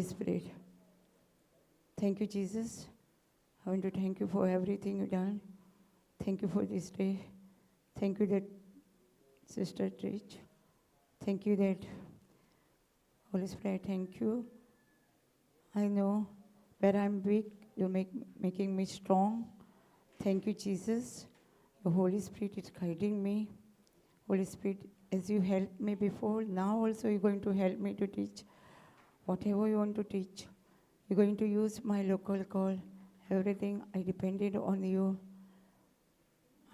Spirit. Thank you, Jesus. I want to thank you for everything you've done. Thank you for this day. Thank you that Sister Rich. Thank you that Holy Spirit, thank you. I know where I'm weak, you're making me strong. Thank you, Jesus. The Holy Spirit is guiding me. Holy Spirit, as you helped me before, now also you're going to help me to teach whatever you want to teach. You're going to use my local call. Everything I depended on you.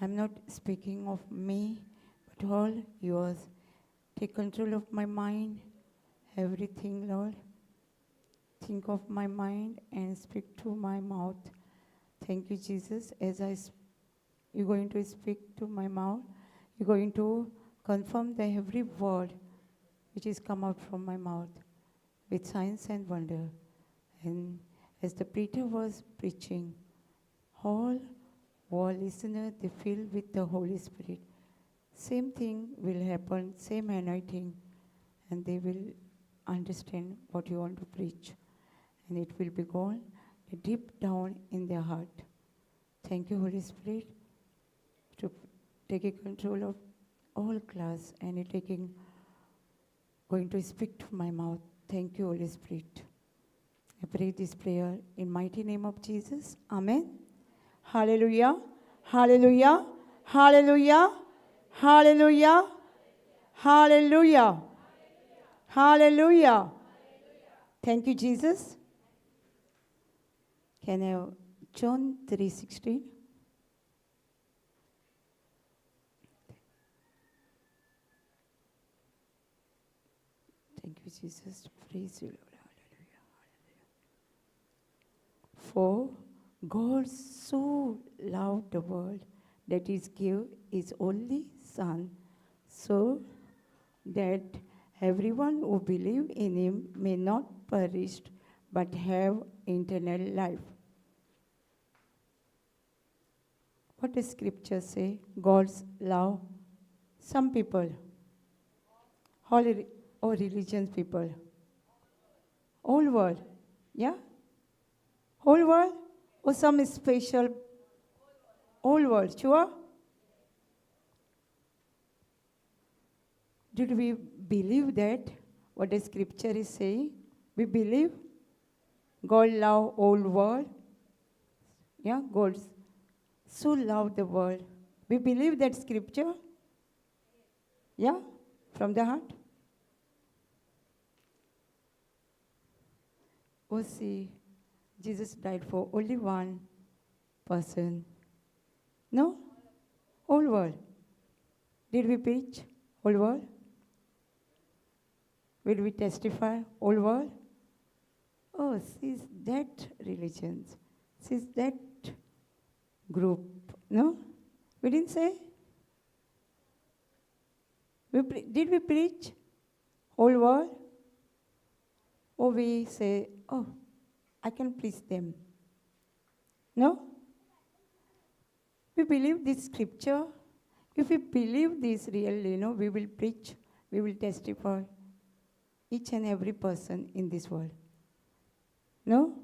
I'm not speaking of me, but all yours. Take control of my mind, everything, Lord. Think of my mind and speak to my mouth. Thank you, Jesus. You're going to speak to my mouth. You're going to confirm the every word which is come out from my mouth with signs and wonder. And as the preacher was preaching, all listeners, they fill with the Holy Spirit. Same thing will happen, same anointing, and they will understand what you want to preach. And it will be gone deep down in their heart. Thank you, Holy Spirit, to taking control of all class and going to speak to my mouth. Thank you, Holy Spirit. I pray this prayer in mighty name of Jesus. Amen. Hallelujah. Hallelujah. Hallelujah. Hallelujah. Hallelujah. Hallelujah. Thank you, Jesus. Can I have John 3:16? Thank you, Jesus. Praise you, Lord. For God so loved the world that He gave His only Son, so that everyone who believes in Him may not perish but have eternal life. What does Scripture say? God's love. Some people, all religions people, whole world, yeah? Whole world or some special? Whole world, sure? Did we believe that? What the Scripture is saying? We believe God loved whole world. Yeah, God so loved the world. We believe that Scripture? Yeah, from the heart. Oh, see, Jesus died for only one person. No? Whole world. Did we preach? Whole world? Will we testify? Whole world? Oh, she's that religion. She's that group. No? We didn't say? Did we preach? Whole world? Or we say, oh, I can please them. No? We believe this Scripture. If we believe this really, we will preach, we will testify. Each and every person in this world. No?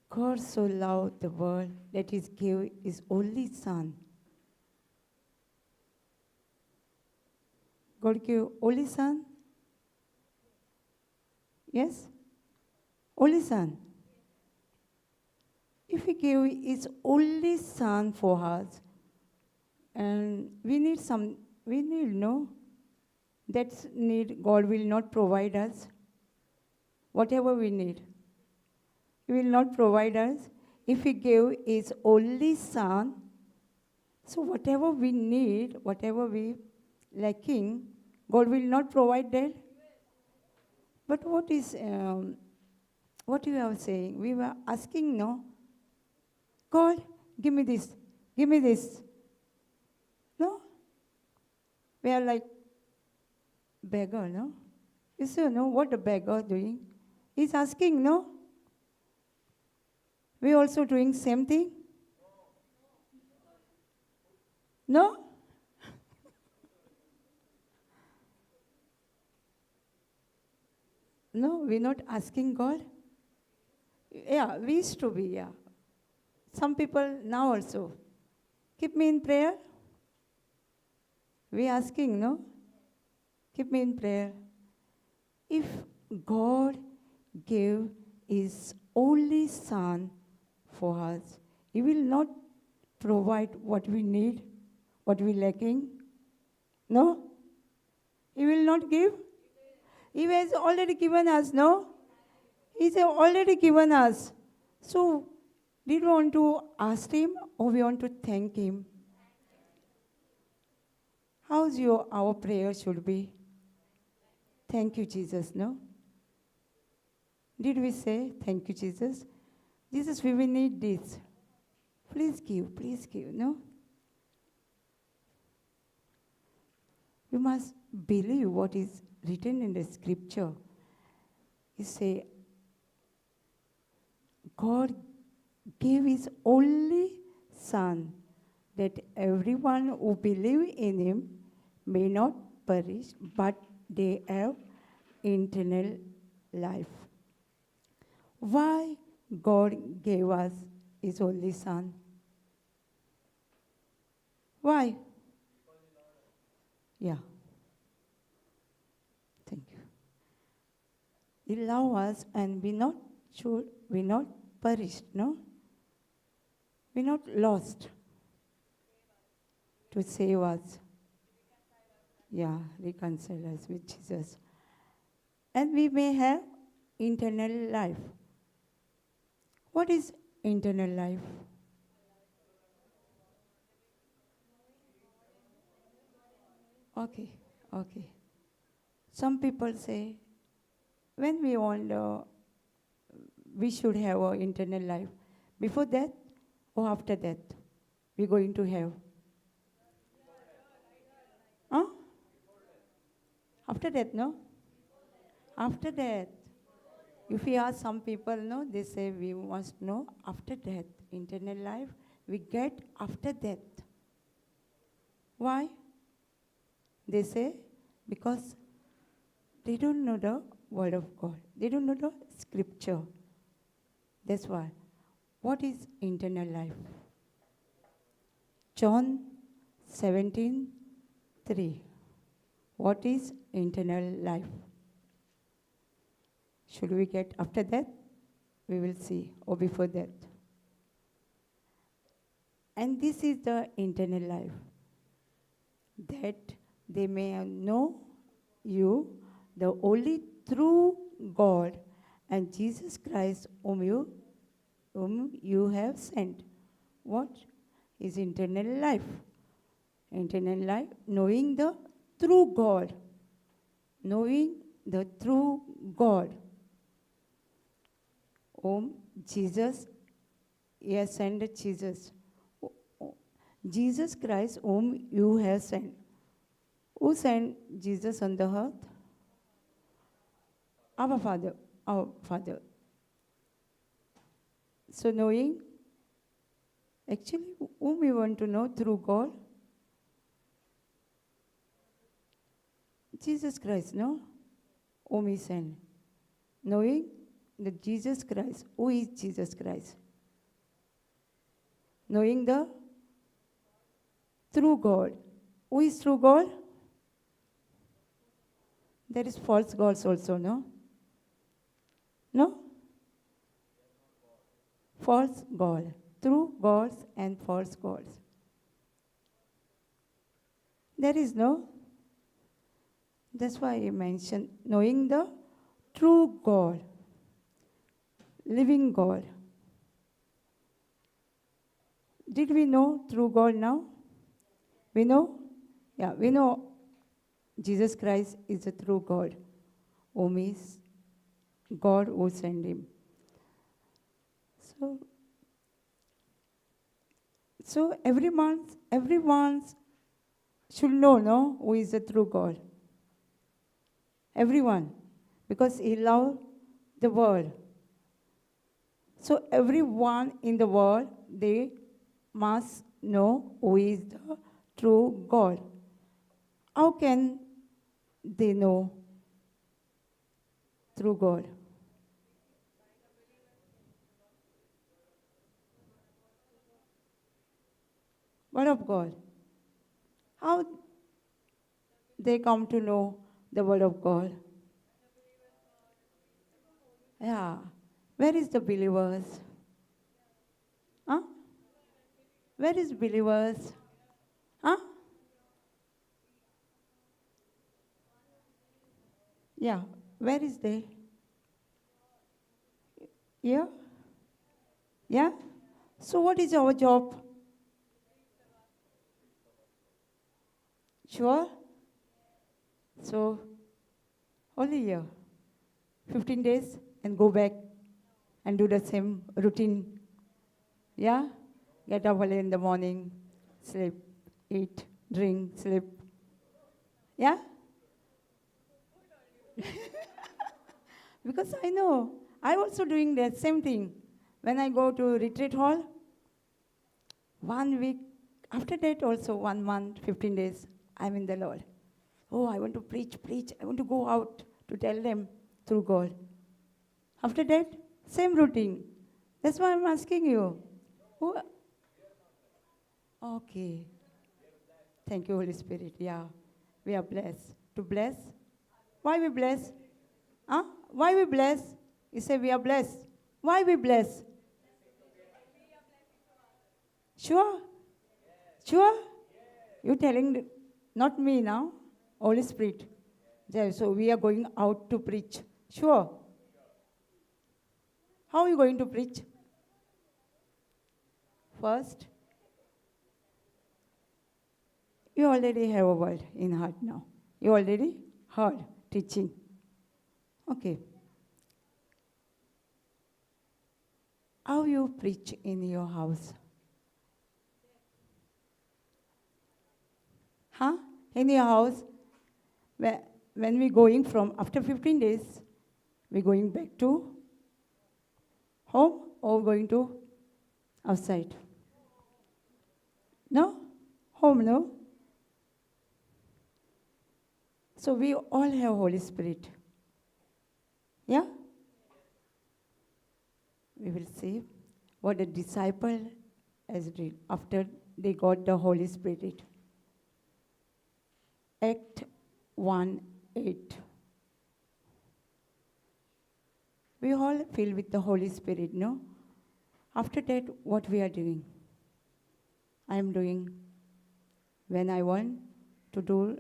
God so loved the world that He gave His only Son. God gave only Son? Yes? Only Son. If He gave His only Son for us, and we need, that need God will not provide us. Whatever we need, He will not provide us. If He gave His only Son, so whatever we need, whatever we lacking, God will not provide that. But what you are saying? We were asking, no? God, give me this. Give me this. No? We are like beggar, no? You see, no? What the beggar doing? He's asking, no? We also doing same thing? No? No, we're not asking God. Yeah, we used to be, yeah. Some people now also. Keep me in prayer. We asking, no? Keep me in prayer. If God gave His only Son for us, He will not provide what we need, what we lacking. No? He will not give. He has already given us, no? He's already given us. So, did we want to ask Him or we want to thank Him? How's our prayer should be? Thank you, Jesus, no? Did we say, thank you, Jesus? Jesus, we will need this. Please give, no? We must believe what is written in the scripture. He say, God gave His only Son, that everyone who believes in Him may not perish, but they have eternal life. Why God gave us His only Son? Why? Yeah. Thank you. He loved us and we not perished, no? We're not lost. To save us. Yeah, reconcile us with Jesus. And we may have eternal life. What is eternal life? Okay. Some people say, when we want, we should have our eternal life. Before that or after that? We're going to have. Huh? After that, no? After that. If we ask some people, no, they say we must know after death. Eternal life, we get after death. Why? They say, because they don't know the Word of God. They don't know the Scripture. That's why. What is eternal life? John 17:3. What is eternal life? Should we get after that? We will see, or before that. And this is the eternal life, that they may know you, the only true God, and Jesus Christ whom you have sent. What is eternal life? Eternal life, knowing the true God. Knowing the true God. Whom Jesus, yes, sent Jesus. Jesus Christ whom you have sent. Who sent Jesus on the earth? Our Father. So knowing, actually, whom we want to know through God? Jesus Christ, no? Whom He sent. Knowing that Jesus Christ, who is Jesus Christ? Knowing the true God. Who is true God? There is false gods also, no? No? False God. True gods and false gods. There is no? That's why I mentioned knowing the true God. Living God. Did we know true God now? We know? Yeah, we know Jesus Christ is the true God, whom is God who sent Him. So everyone should know, no, who is the true God. Everyone, because He loved the world. So everyone in the world, they must know who is the true God. How can they know? through God. Word of God. How they come to know the Word of God? Yeah. Where is the believers? Huh? Where is believers? Huh? Yeah. Where is they? Yeah? Yeah? So what is our job? Sure? So, only year. 15 days and go back and do the same routine. Yeah? Get up early in the morning, sleep, eat, drink, sleep. Yeah? Because I know, I also doing the same thing. When I go to retreat hall, 1 week, after that also 1 month, 15 days, I'm in the Lord. Oh, I want to preach. I want to go out to tell them through God. After that, same routine. That's why I'm asking you. Who? Okay. Thank you, Holy Spirit. Yeah. We are blessed. To bless? Why we bless? Huh? Why we bless? You say we are blessed. Why we bless? Sure? Sure? You telling, not me now, Holy Spirit. Yeah, so we are going out to preach. Sure? How are you going to preach? First, you already have a word in heart now. You already heard teaching. Okay. How you preach in your house? Huh? In your house, when we going from, after 15 days, we going back to home or going to outside? No? Home, no? So we all have Holy Spirit. Yeah? We will see what the disciple has did after they got the Holy Spirit. Act 1:8. We all filled with the Holy Spirit, no? After that, what we are doing? I am doing when I want to do,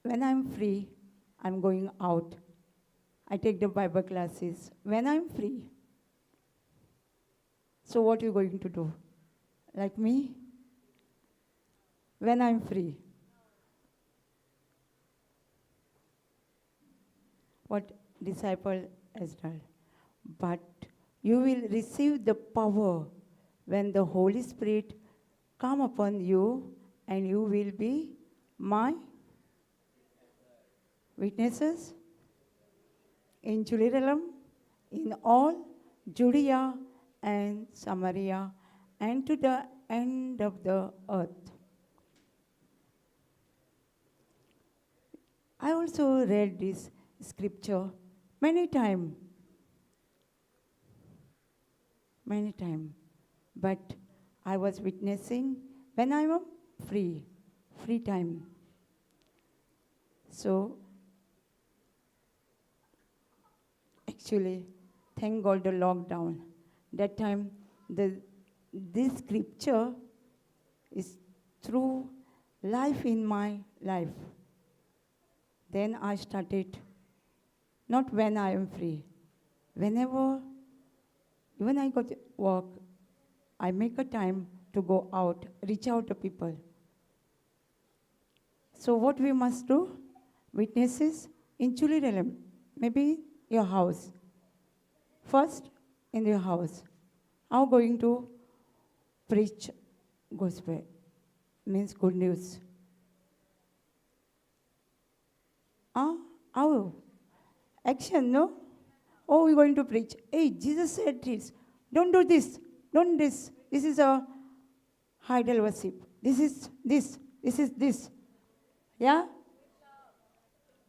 when I'm free, I'm going out. I take the Bible classes when I'm free. So what are you going to do? Like me? When I'm free. What disciple has done. But you will receive the power when the Holy Spirit come upon you, and you will be my witnesses in Jerusalem, in all Judea and Samaria, and to the end of the earth. I also read this scripture many times. But I was witnessing when I was free time. So, actually, thank God the lockdown. That time, this scripture is through life in my life. Then I started, not when I am free, whenever, even I got work, I make a time to go out, reach out to people. So what we must do? Witnesses in Jerusalem, maybe your house. First, in your house. How going to preach gospel? Means good news. How? Action, no? Oh, we're going to preach. Hey, Jesus said this. Don't do this. Don't this. This is a idol worship. This is this. This is this. Yeah?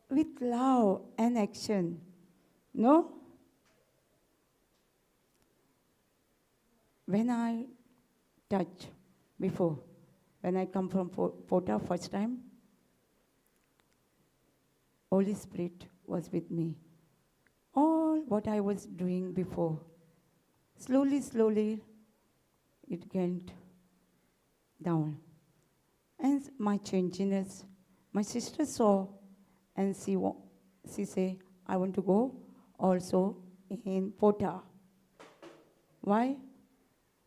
With love and action. No? When I touch before, when I come from Pota first time, Holy Spirit was with me. All what I was doing before, slowly, it went down. And my changiness, my sister saw, and she said, I want to go also in Pota. Why?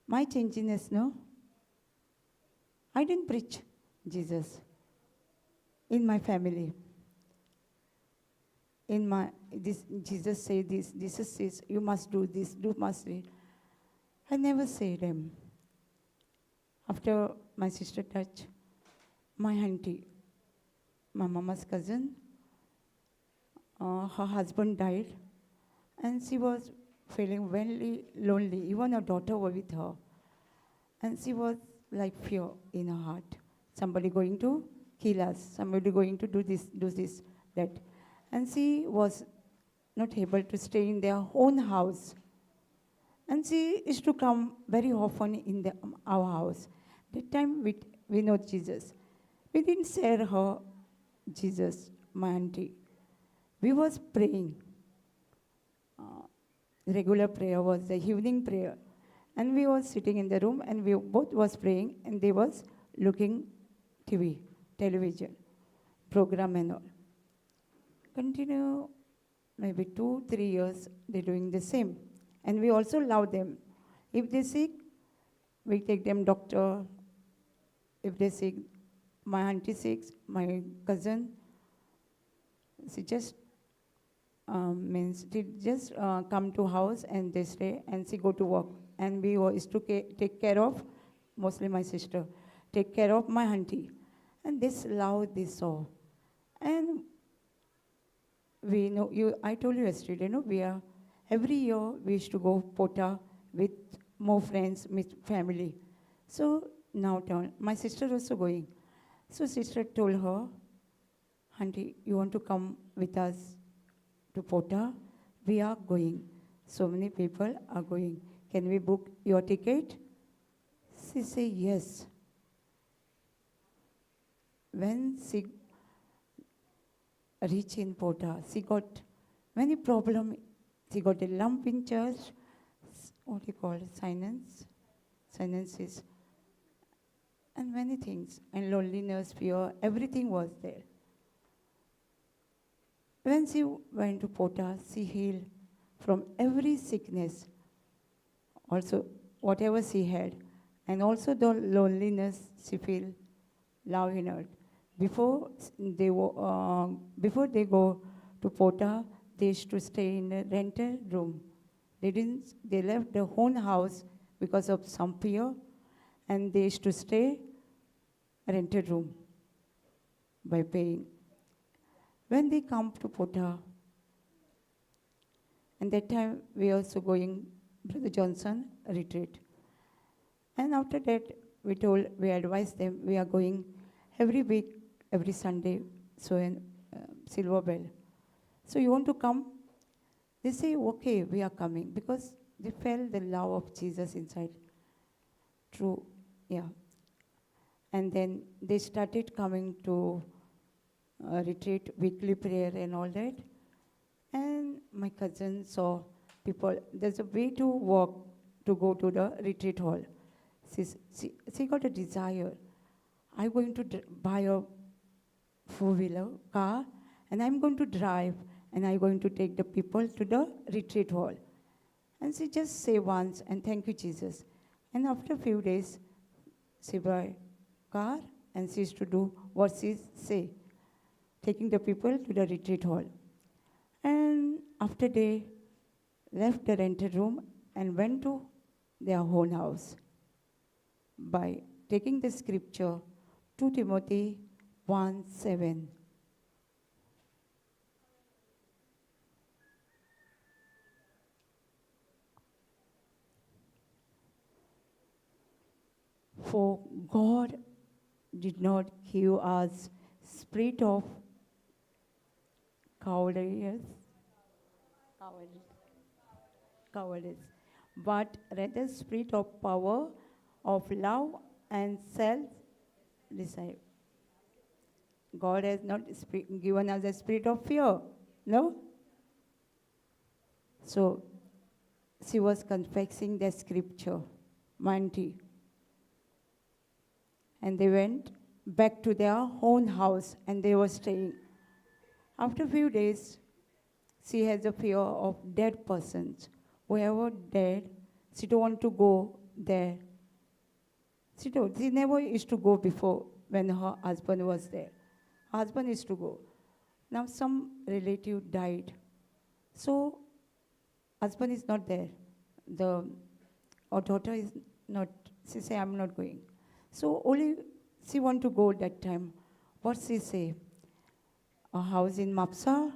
My changiness, no? I didn't preach Jesus in my family. Jesus said this, Jesus says, you must do this, you must do. I never say them. After my sister touched, my auntie, my mama's cousin, her husband died, and she was feeling very lonely. Even her daughter was with her. And she was like fear in her heart. Somebody going to kill us, somebody going to do this, that. And she was not able to stay in their own house. And she used to come very often in our house. That time we know Jesus. We didn't share her Jesus, my auntie. We was praying. Regular prayer was the evening prayer. And we was sitting in the room and we both was praying and they was looking television, program and all. Continue maybe 2-3 years, they're doing the same. And we also love them. If they sick, we take them doctor. If they sick, my auntie sick, my cousin, she just come to house and they stay and she go to work. And we used to take care of, mostly my sister, take care of my auntie. And this love they saw. And we know, I told you yesterday, every year we used to go Pota with more friends, with family. So now my sister also going. So sister told her, auntie, you want to come with us to Pota? We are going. So many people are going. Can we book your ticket? She said yes. When she reached in Pota, she got many problems. She got a lump in chest. What do you call it? Sinuses. And many things. And loneliness, fear, everything was there. When she went to Pota, she healed from every sickness. Also, whatever she had. And also the loneliness, she feel love in her. Before they go to Pota, they used to stay in a rented room. They left their own house because of some fear, and they used to stay rented room by paying. When they come to Pota, and that time we also going, Brother Johnson, retreat. And after that, we advised them, we are going every week, every Sunday, so in Silver Bell. So you want to come? They say, okay, we are coming, because they felt the love of Jesus inside. True, yeah. And then they started coming to retreat, weekly prayer and all that. And my cousin saw people, there's a way to walk to go to the retreat hall. She got a desire. I'm going to buy a four-wheeler car, and I'm going to drive, and I'm going to take the people to the retreat hall. And she just say once, and thank you, Jesus. And after a few days, she buy car, and she used to do what she say, taking the people to the retreat hall. And after they left the rented room and went to their own house by taking the scripture, 2 Timothy 1:7. For God did not give us spirit of cowardice, cowardice, cowardice, but rather spirit of power, of love and self-discipline. God has not given us a spirit of fear, no? So she was confessing the scripture, Manti. And they went back to their own house and they were staying. After a few days, she has a fear of dead persons. Whoever dead, she don't want to go there. She never used to go before when her husband was there. Her husband used to go. Now some relative died. So husband is not there. Our daughter is not, she say, I'm not going. So only she want to go that time. What she say? A house in Mapsa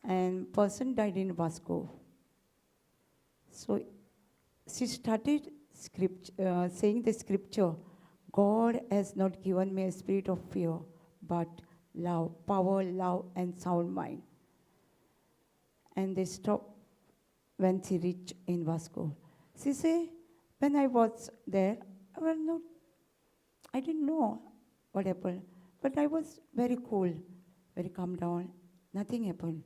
and person died in Vasco. So she started saying the scripture, God has not given me a spirit of fear, but love, power, love, and sound mind. And they stopped when she reached in Vasco. She say, when I was there, I didn't know what happened, but I was very cool, very calm down. Nothing happened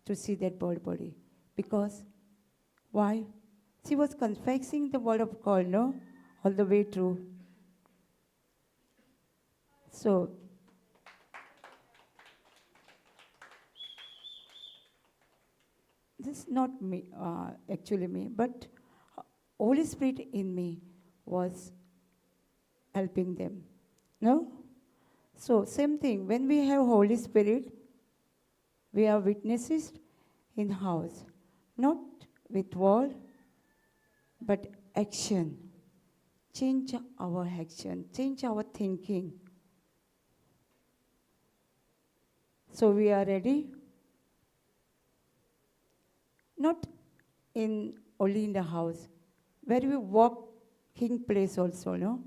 to see that bird body. Because, why? She was confessing the word of God, no? All the way through. So, this is not me, actually me, but Holy Spirit in me was helping them. No? So, same thing. When we have Holy Spirit, we are witnesses in house. Not with word, but action. Change our action. Change our thinking. So, we are ready? Not only in the house. Where we walking place also, no?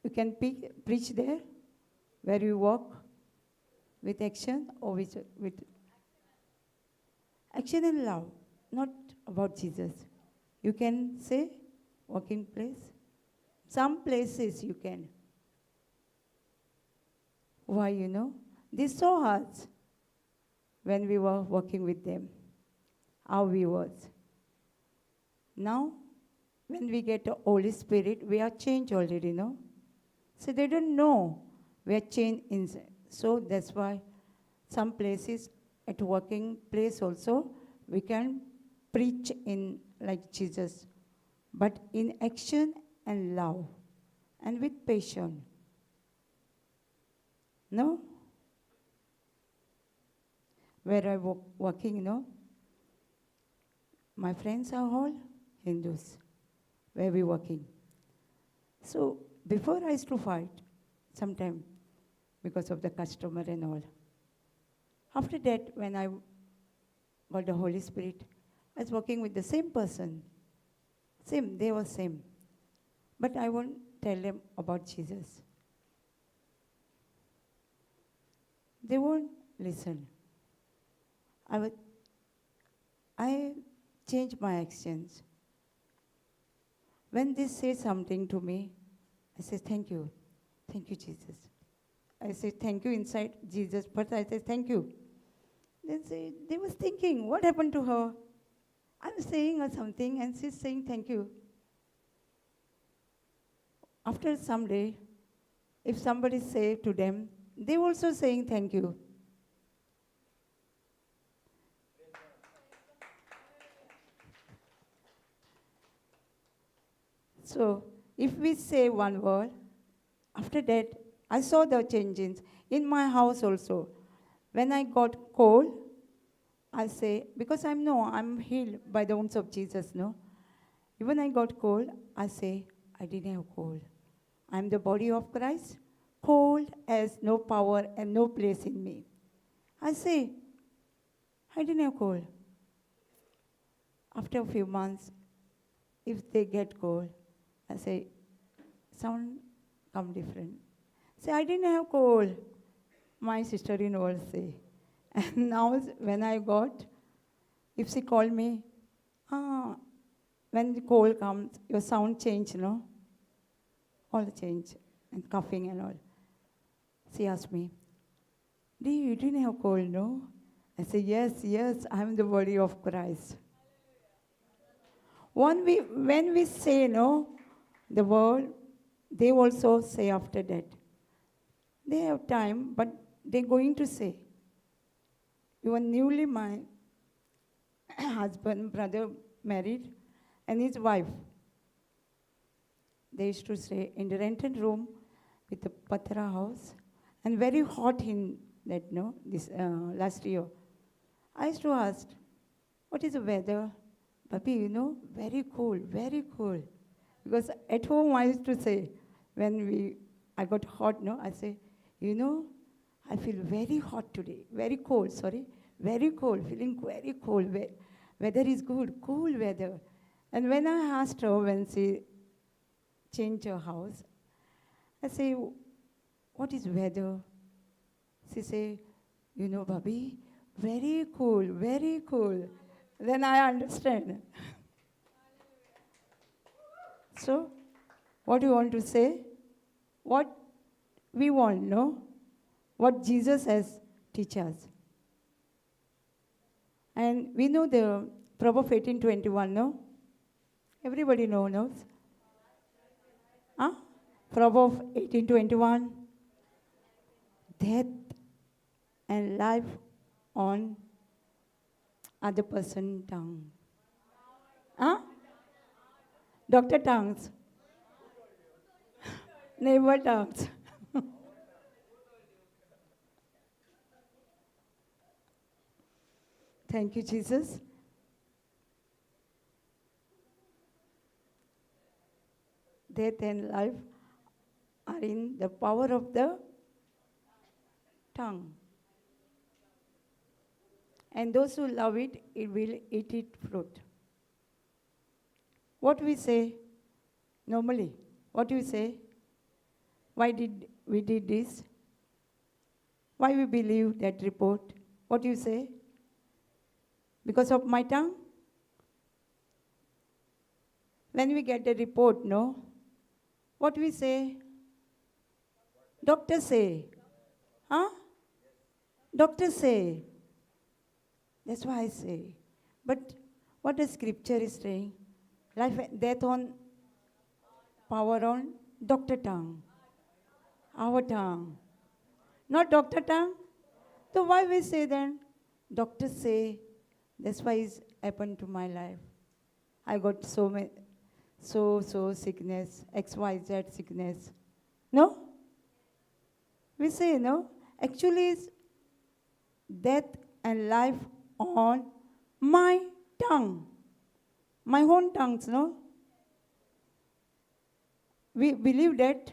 You can preach there, where you walk with action or with action and love, not about Jesus. You can say walking place. Some places you can. Why, you know? They saw us when we were working with them, how we was. Now, when we get the Holy Spirit, we are changed already, no? So they don't know we are changed inside. So that's why some places at working place also, we can preach in like Jesus, but in action and love and with patience. No? Where I working, you know, my friends are all Hindus, where we working. So before I used to fight, sometime, because of the customer and all. After that, when I got the Holy Spirit, I was working with the same person. Same, they were same. But I won't tell them about Jesus. They won't listen. I changed my actions. When they say something to me, I say, thank you. Thank you, Jesus. I say, thank you inside Jesus, but I say, thank you. They was thinking, what happened to her? I'm saying her something, and she's saying, thank you. After some day, if somebody say to them, they also saying, thank you. So, if we say one word, after that, I saw the changes in my house also. When I got cold, I say, because I'm healed by the wounds of Jesus, no? Even I got cold, I say, I didn't have cold. I'm the body of Christ. Cold has no power and no place in me. I say, I didn't have cold. After a few months, if they get cold, I say, sound come different. Say, I didn't have cold. My sister-in-law say. And now when I got If she called me, ah, when the cold comes, your sound change, no? All change, and coughing and all. She asked me, Dee, you didn't have cold, no? I said, yes, I'm the body of Christ. When we say, no, the word, they also say after that. They have time, but they're going to say. Even newly my husband, brother married, and his wife, they used to stay in the rented room with the Patra house, and very hot in that, no, this last year. I used to ask, what is the weather? Papi, very cool, very cool. Because at home I used to say, I got hot, no, I say, I feel very hot today, very cold, very cold, feeling very cold. Weather is good, cool weather. And when I asked her, when she changed her house, I say, what is weather? She say, Bhabhi, very cool, very cool. Then I understand. So, what do you want to say? What we want, no? What Jesus has teach us. And we know the Proverbs 18:21, no? Everybody knows? Huh? Proverbs 18:21. Death and life on other person's tongue. Huh? Doctor tongues. Neighbor tongues. Thank you, Jesus. Death and life are in the power of the tongue. And those who love it, it will eat its fruit. What we say normally? What do you say? Why did we did this? Why we believe that report? What do you say? Because of my tongue? When we get a report, no? What we say? Doctor say. Huh? Doctor say. That's why I say. But what the scripture is saying? Life and death on power on doctor tongue. Our tongue. Not doctor tongue. So why we say then? Doctors say, that's why it's happened to my life. I got so sickness, XYZ sickness. No? We say, no? Actually, it's death and life on my tongue. My own tongues, no? We believe that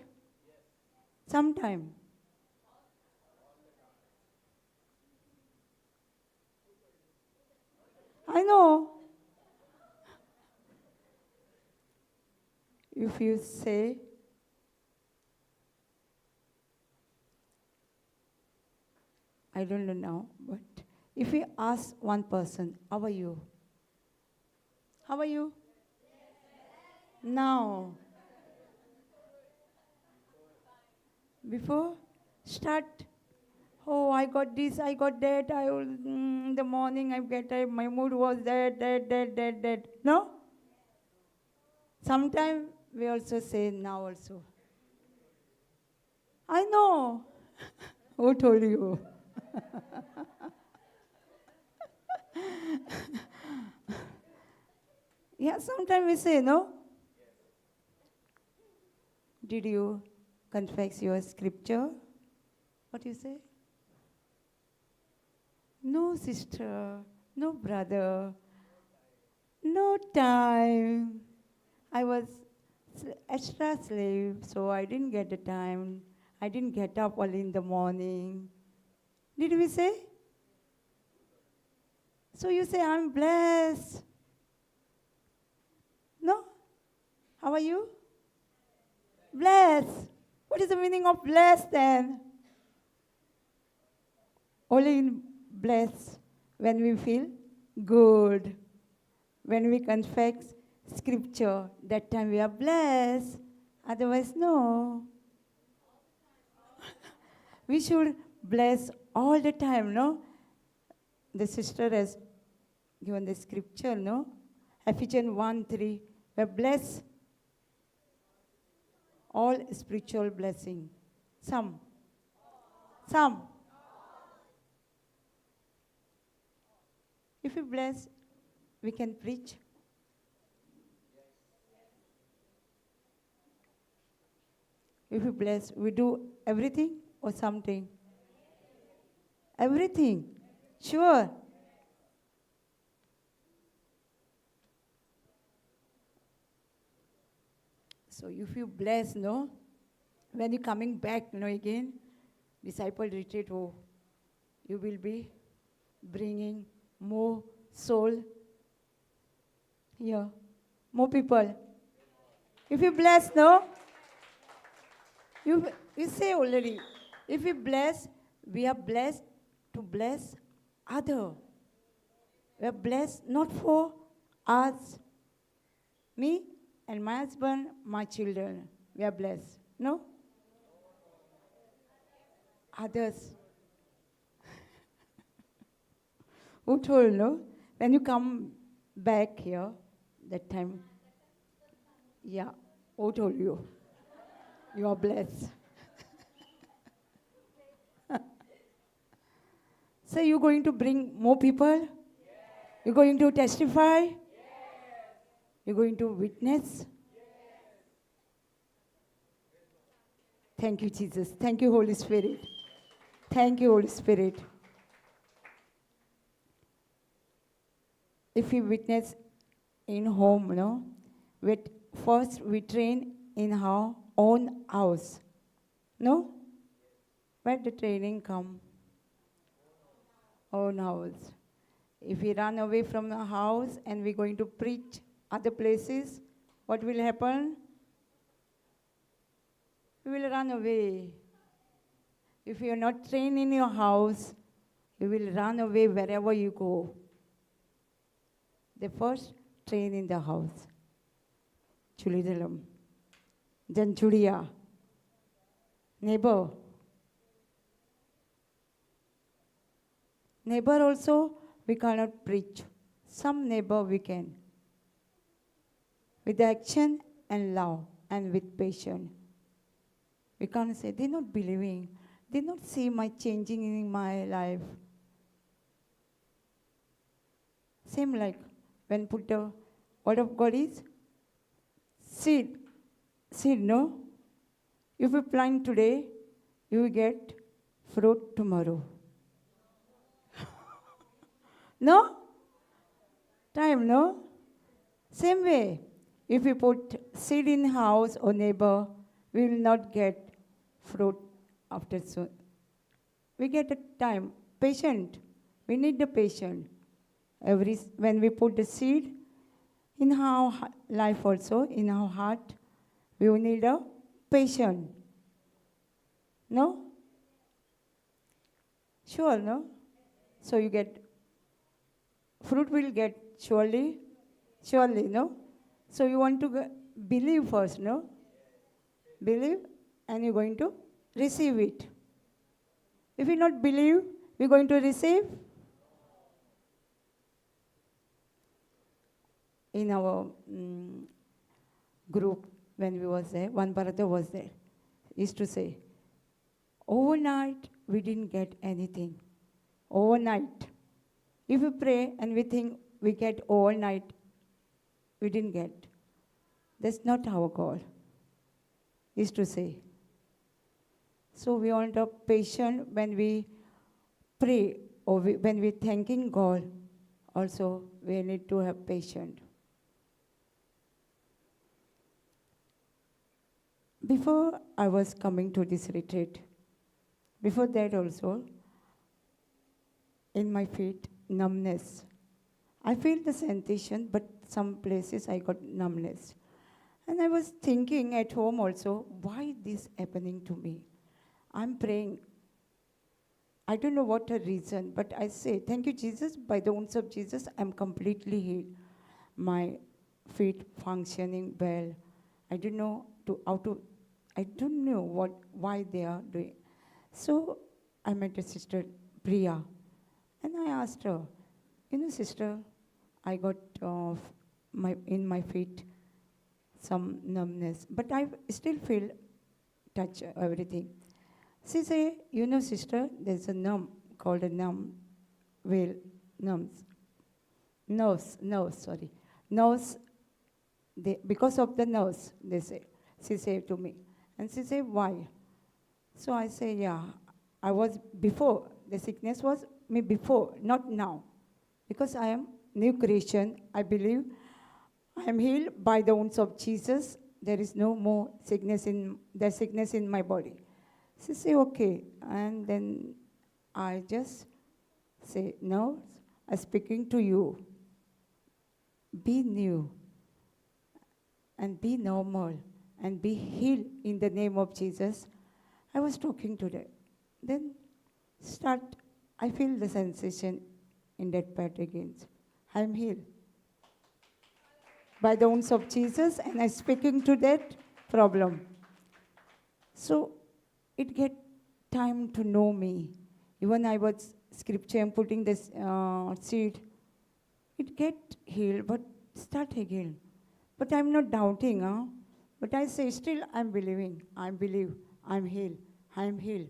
sometime. I know. If you say, I don't know now, but if we ask one person, how are you? How are you? Now. Before, start. Oh, I got this, I got that. In the morning my mood was that. No? Sometimes we also say now also. I know. Who told you? Yeah, sometimes we say, no? Did you confess your scripture? What do you say? No, sister. No, brother. No time. I was extra slave, so I didn't get the time. I didn't get up early in the morning. Did we say? So you say, I'm blessed. No? How are you? Blessed. What is the meaning of blessed then? Only in blessed when we feel Good. When we confess scripture, that time we are blessed. Otherwise, no. We should bless all the time, no? The sister has given the scripture, no? Ephesians 1:3. We are blessed all spiritual blessing. Some. Some. If we bless, we can preach. If we bless, we do everything or something? Everything. Sure. So if you bless, no, when you're coming back, again, disciple retreat, you will be bringing more soul here, more people. If you bless, no, you say already, if we bless, we are blessed to bless other. We are blessed not for us, me and my husband, my children. We are blessed. No? Others. Who told, no? When you come back here, that time, yeah, who told you? You are blessed. So you're going to bring more people? Yes. You're going to testify? Yes. You're going to witness? Yes. Thank you, Jesus. Thank you, Holy Spirit. Thank you, Holy Spirit. If we witness in home, first we train in our own house. No? Where the training come? Own house. If we run away from the house and we're going to preach other places, what will happen? We will run away. If you are not trained in your house, you will run away wherever you go. The first train in the house. JCILM. Then Julia. Neighbor. Neighbor also, we cannot preach. Some neighbor we can. With action and love and with patience. We can't say, they're not believing. They not see my changing in my life. Same like when put the word of God is seed. Seed, no? If you plant today, you will get fruit tomorrow. No? Time, no? Same way. If we put seed in house or neighbor, we will not get fruit after soon. We get a time. Patient. We need the patient. When we put the seed in our life also, in our heart, we will need a patient. No? Sure, no? So you get fruit will get surely, no? So you want to believe first, no? Believe, and you're going to receive it. If you not believe, we're going to receive. In our group, when we was there, one brother was there, used to say, overnight, we didn't get anything. Overnight. If we pray and we think we get overnight, we didn't get. That's not our goal, is to say. So we want to be patient when we pray or when we thanking God. Also, we need to have patience. Before I was coming to this retreat, before that also, in my feet, numbness. I feel the sensation, but some places I got numbness. And I was thinking at home also, why this happening to me? I'm praying. I don't know what a reason, but I say, thank you, Jesus. By the wounds of Jesus, I'm completely healed. My feet functioning well. I don't know I don't know why they are doing. So I met a sister, Priya, and I asked her, sister, I got in my feet some numbness, but I still feel touch everything. She say, sister, there's a numb called a numb, well, numbs, nerves. Because of the nerves, they say. She say to me, and she say, why? So I say, yeah, I was before. The sickness was me before, not now, because I am new creation. I believe I am healed by the wounds of Jesus. There is no more sickness in my body. She say, okay. And then I just say, no, I'm speaking to you. Be new and be normal and be healed in the name of Jesus. I was talking to them. Then I feel the sensation in that part again. I'm healed by the wounds of Jesus, and I'm speaking to that problem. So it get time to know me. Even I was scripture, I'm putting this seed. It get healed, but start again. But I'm not doubting, huh? But I say, still I'm believing. I believe. I'm healed. I'm healed.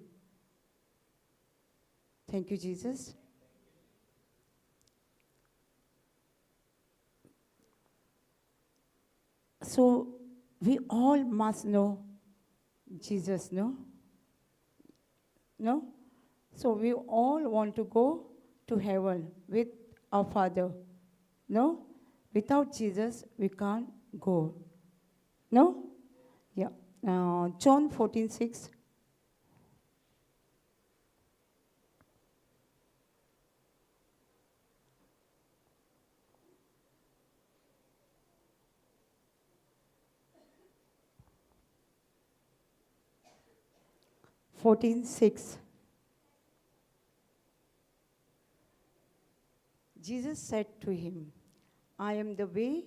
Thank you, Jesus. So we all must know Jesus, no? No? So we all want to go to heaven with our Father. No? Without Jesus, we can't go. No? Yeah. John 14:6. Jesus said to him, I am the way,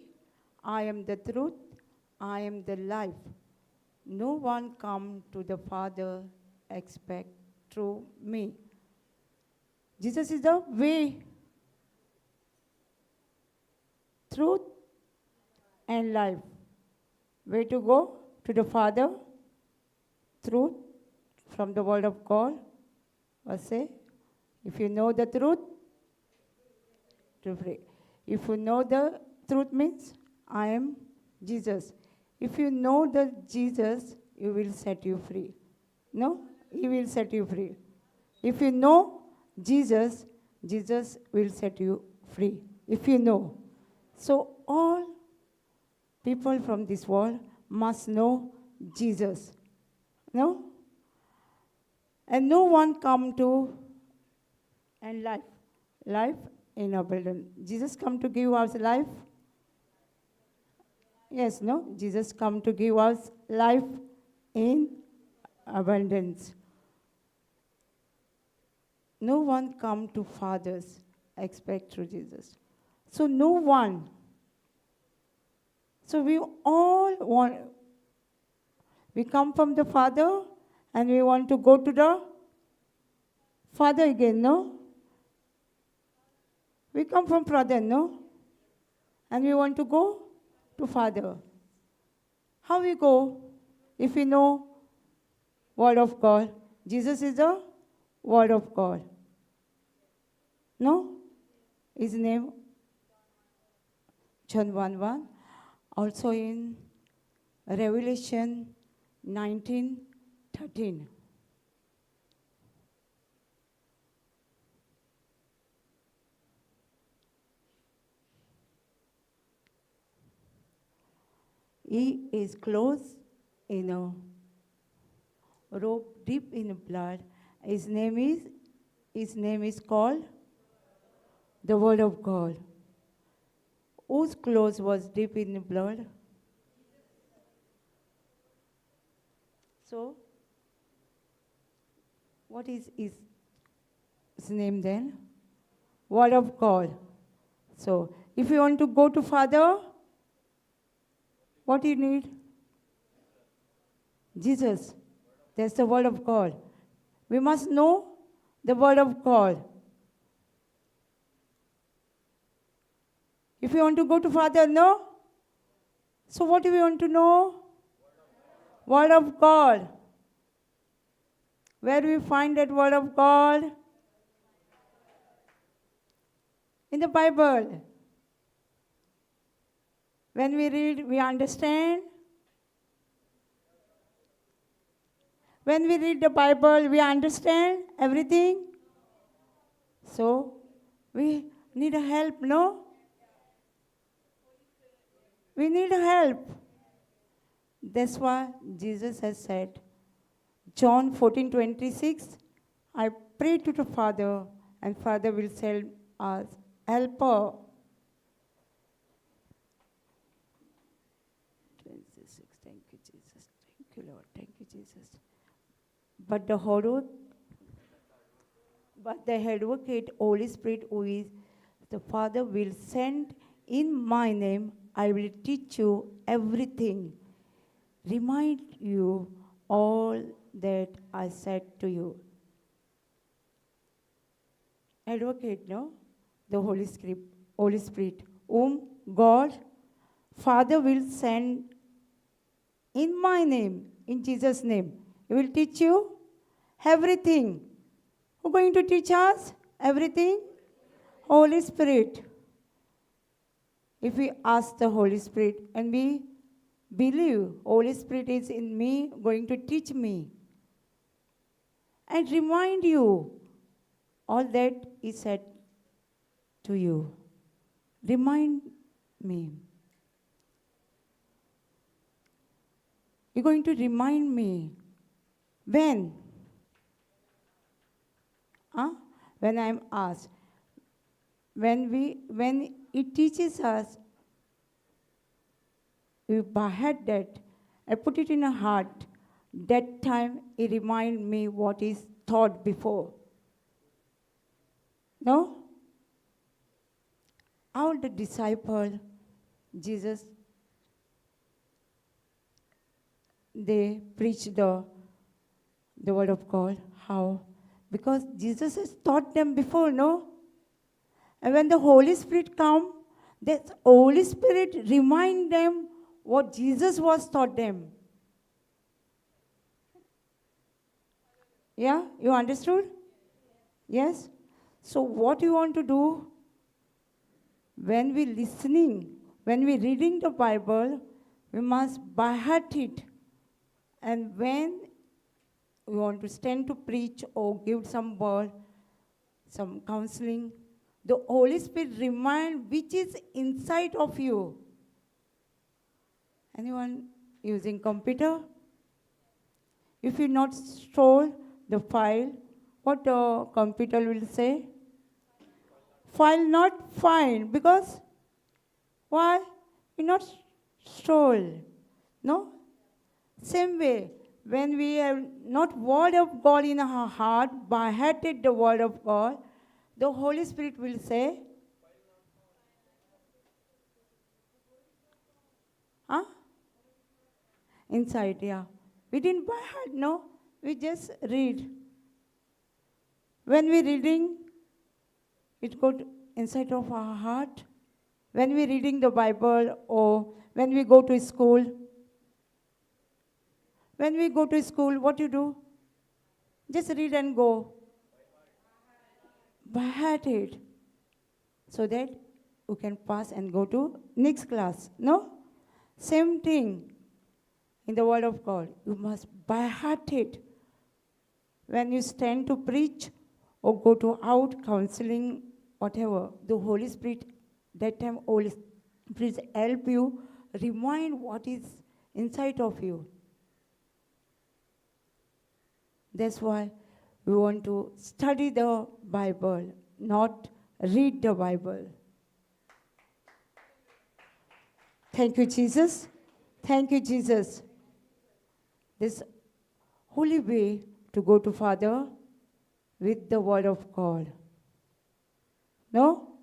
I am the truth, I am the life. No one come to the Father except through me. Jesus is the way, truth, and life. Way to go to the Father, truth, from the Word of God. Or say, if you know the truth, to free. If you know the truth means, I am Jesus. If you know the Jesus, you will set you free. No? He will set you free. If you know Jesus, Jesus will set you free. If you know. So all people from this world must know Jesus. No? And no one come to and life in abundance. Jesus come to give us life. Yes, no? Jesus come to give us life in abundance. No one come to fathers except through Jesus. So no one. So we all want, we come from the Father and we want to go to the Father again, no? We come from Father, no? And we want to go to Father. How we go? If we know Word of God. Jesus is the Word of God. No? His name, John 1:1. Also in Revelation 19:13. He is clothed in a robe deep in blood. His name is called the Word of God. Whose clothes was deep in blood? So, what is name then? Word of God. So, if you want to go to Father, what do you need? Jesus. That's the Word of God. We must know the Word of God. If you want to go to Father, no? So what do we want to know? Word of God. Where do we find that Word of God? In the Bible. When we read, we understand. When we read the Bible, we understand everything. So, we need a help, no? We need a help. That's why Jesus has said, John 14:26, I pray to the Father, and Father will send us helper. 26, thank you, Jesus. Thank you, Lord. Thank you, Jesus. But the advocate, Holy Spirit, who is the Father will send in my name, I will teach you everything, remind you all that I said to you. Advocate, no? The Holy Spirit, whom God, Father will send in my name, in Jesus' name. He will teach you everything. Who's going to teach us everything? Holy Spirit. If we ask the Holy Spirit and we believe Holy Spirit is in me, going to teach me and remind you all that He said to you. Remind me. You're going to remind me. When? When I'm asked. When it teaches us, we behead that, I put it in a heart. That time it remind me what is taught before. No? All the disciples, Jesus, they preach the word of God. How? Because Jesus has taught them before, no? And when the Holy Spirit comes, the Holy Spirit remind them what Jesus was taught them. Yeah? You understood? Yes? So what you want to do? When we listening, when we reading the Bible, we must by heart it. And when we want to stand to preach or give some word, some counseling, the Holy Spirit remind which is inside of you. Anyone using computer? If you not store the file, what the computer will say? File not find, because why? You not store. No? Same way, when we have not word of God in our heart, by hearted the word of God, the Holy Spirit will say, inside, yeah. We didn't by heart, no. We just read. When we reading, it goes inside of our heart. When we reading the Bible or when we go to school. When we go to school, what you do? Just read and go. By heart it. So that you can pass and go to next class. No? Same thing in the Word of God. You must by heart it. When you stand to preach or go to out counseling, whatever, the Holy Spirit, that time Holy Spirit help you remind what is inside of you. That's why we want to study the Bible, not read the Bible. Thank you, Jesus. Thank you, Jesus. This holy way to go to Father, with the Word of God. No?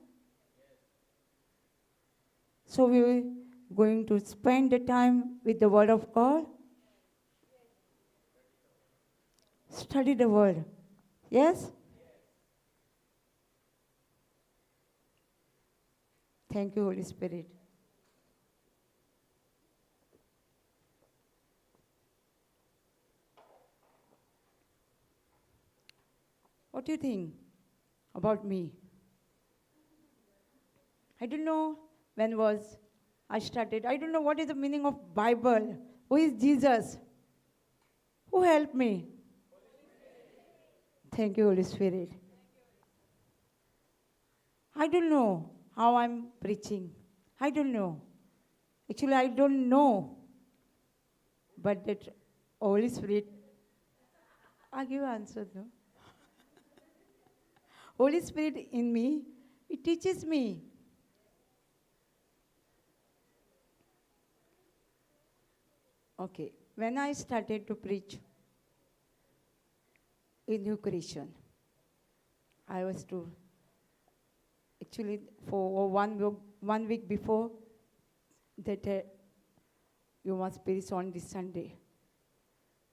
So we're going to spend the time with the Word of God. Study the Word. Yes? Thank you, Holy Spirit. What do you think about me? I don't know when was I started. I don't know what is the meaning of Bible. Who is Jesus? Who helped me? Thank you, Holy Spirit. I don't know how I'm preaching. I don't know. Actually, I don't know. But that Holy Spirit, I give answer, no? Holy Spirit in me, it teaches me. Okay, when I started to preach in new creation, I was to, actually for 1 week before that you must preach on this Sunday,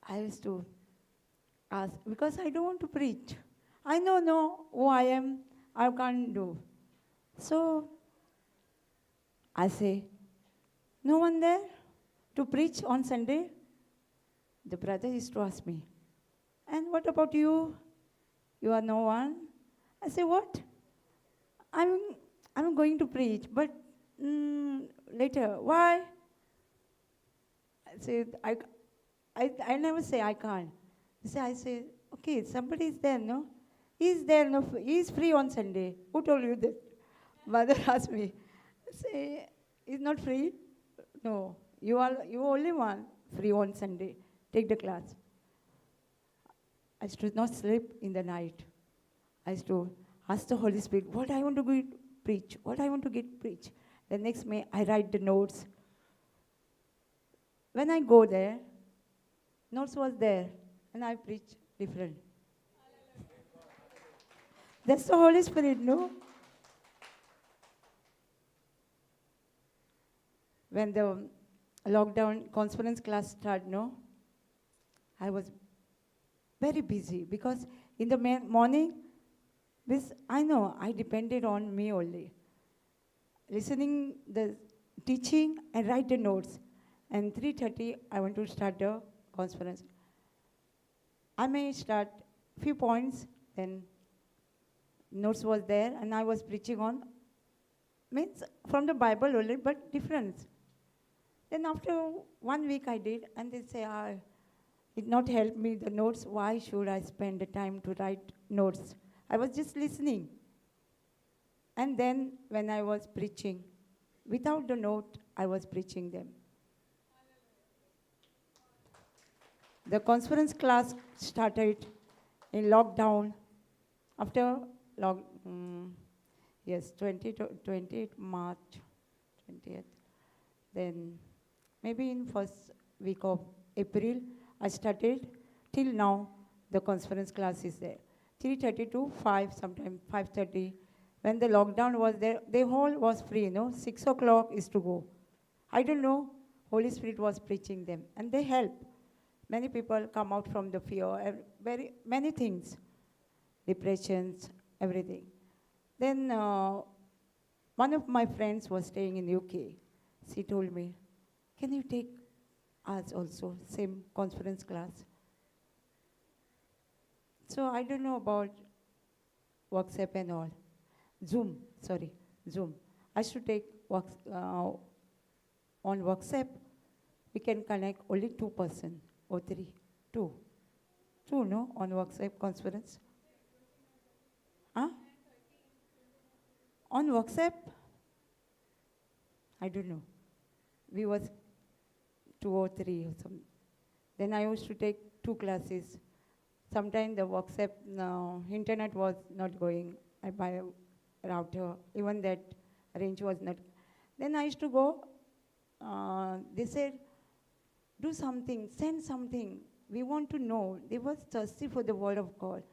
I used to ask, because I don't want to preach. I know who I am, I can't do. So I say, no one there to preach on Sunday? The brother used to ask me, and what about you? You are no one? I say, what? I'm going to preach, but later. Why? I say, I never say I can't. I say, okay, somebody is there, no? He's there, no? He's free on Sunday. Who told you that? Mother asked me. I say, he's not free? No, you only one free on Sunday. Take the class. I used to not sleep in the night. I used to ask the Holy Spirit, what I want to preach, what I want to get preach. The next May, I write the notes. When I go there, notes was there, and I preach different. That's the Holy Spirit, no? When the lockdown conference class started, no? I was very busy because in the morning, I know I depended on me only. Listening the teaching and write the notes. And 3:30, I want to start the conference. I may start few points, then notes was there, and I was preaching on, means from the Bible only, but different. Then after 1 week I did, and they say, it not help me, the notes, why should I spend the time to write notes? I was just listening. And then when I was preaching, without the note, I was preaching them. The conference class started in lockdown. After 20th March, 20th. Then maybe in first week of April, I started. Till now, the conference class is there. 3:30 to 5, sometimes 5:30. When the lockdown was there, the hall was free, 6 o'clock is to go. I don't know, Holy Spirit was preaching them, and they help. Many people come out from the fear, very many things, depressions, everything. Then one of my friends was staying in UK. She told me, can you take us also, same conference class? So I don't know about WhatsApp and all. Zoom. I should take on WhatsApp. We can connect only 2 person or 3. 2. 2, no, on WhatsApp conference. Huh? On WhatsApp? I don't know. We was 2 or 3 or something. Then I used to take 2 classes. Sometimes the WhatsApp, internet was not going. I buy a router. Even that range was not. Then I used to go. They said, do something, send something. We want to know. They were thirsty for the word of God.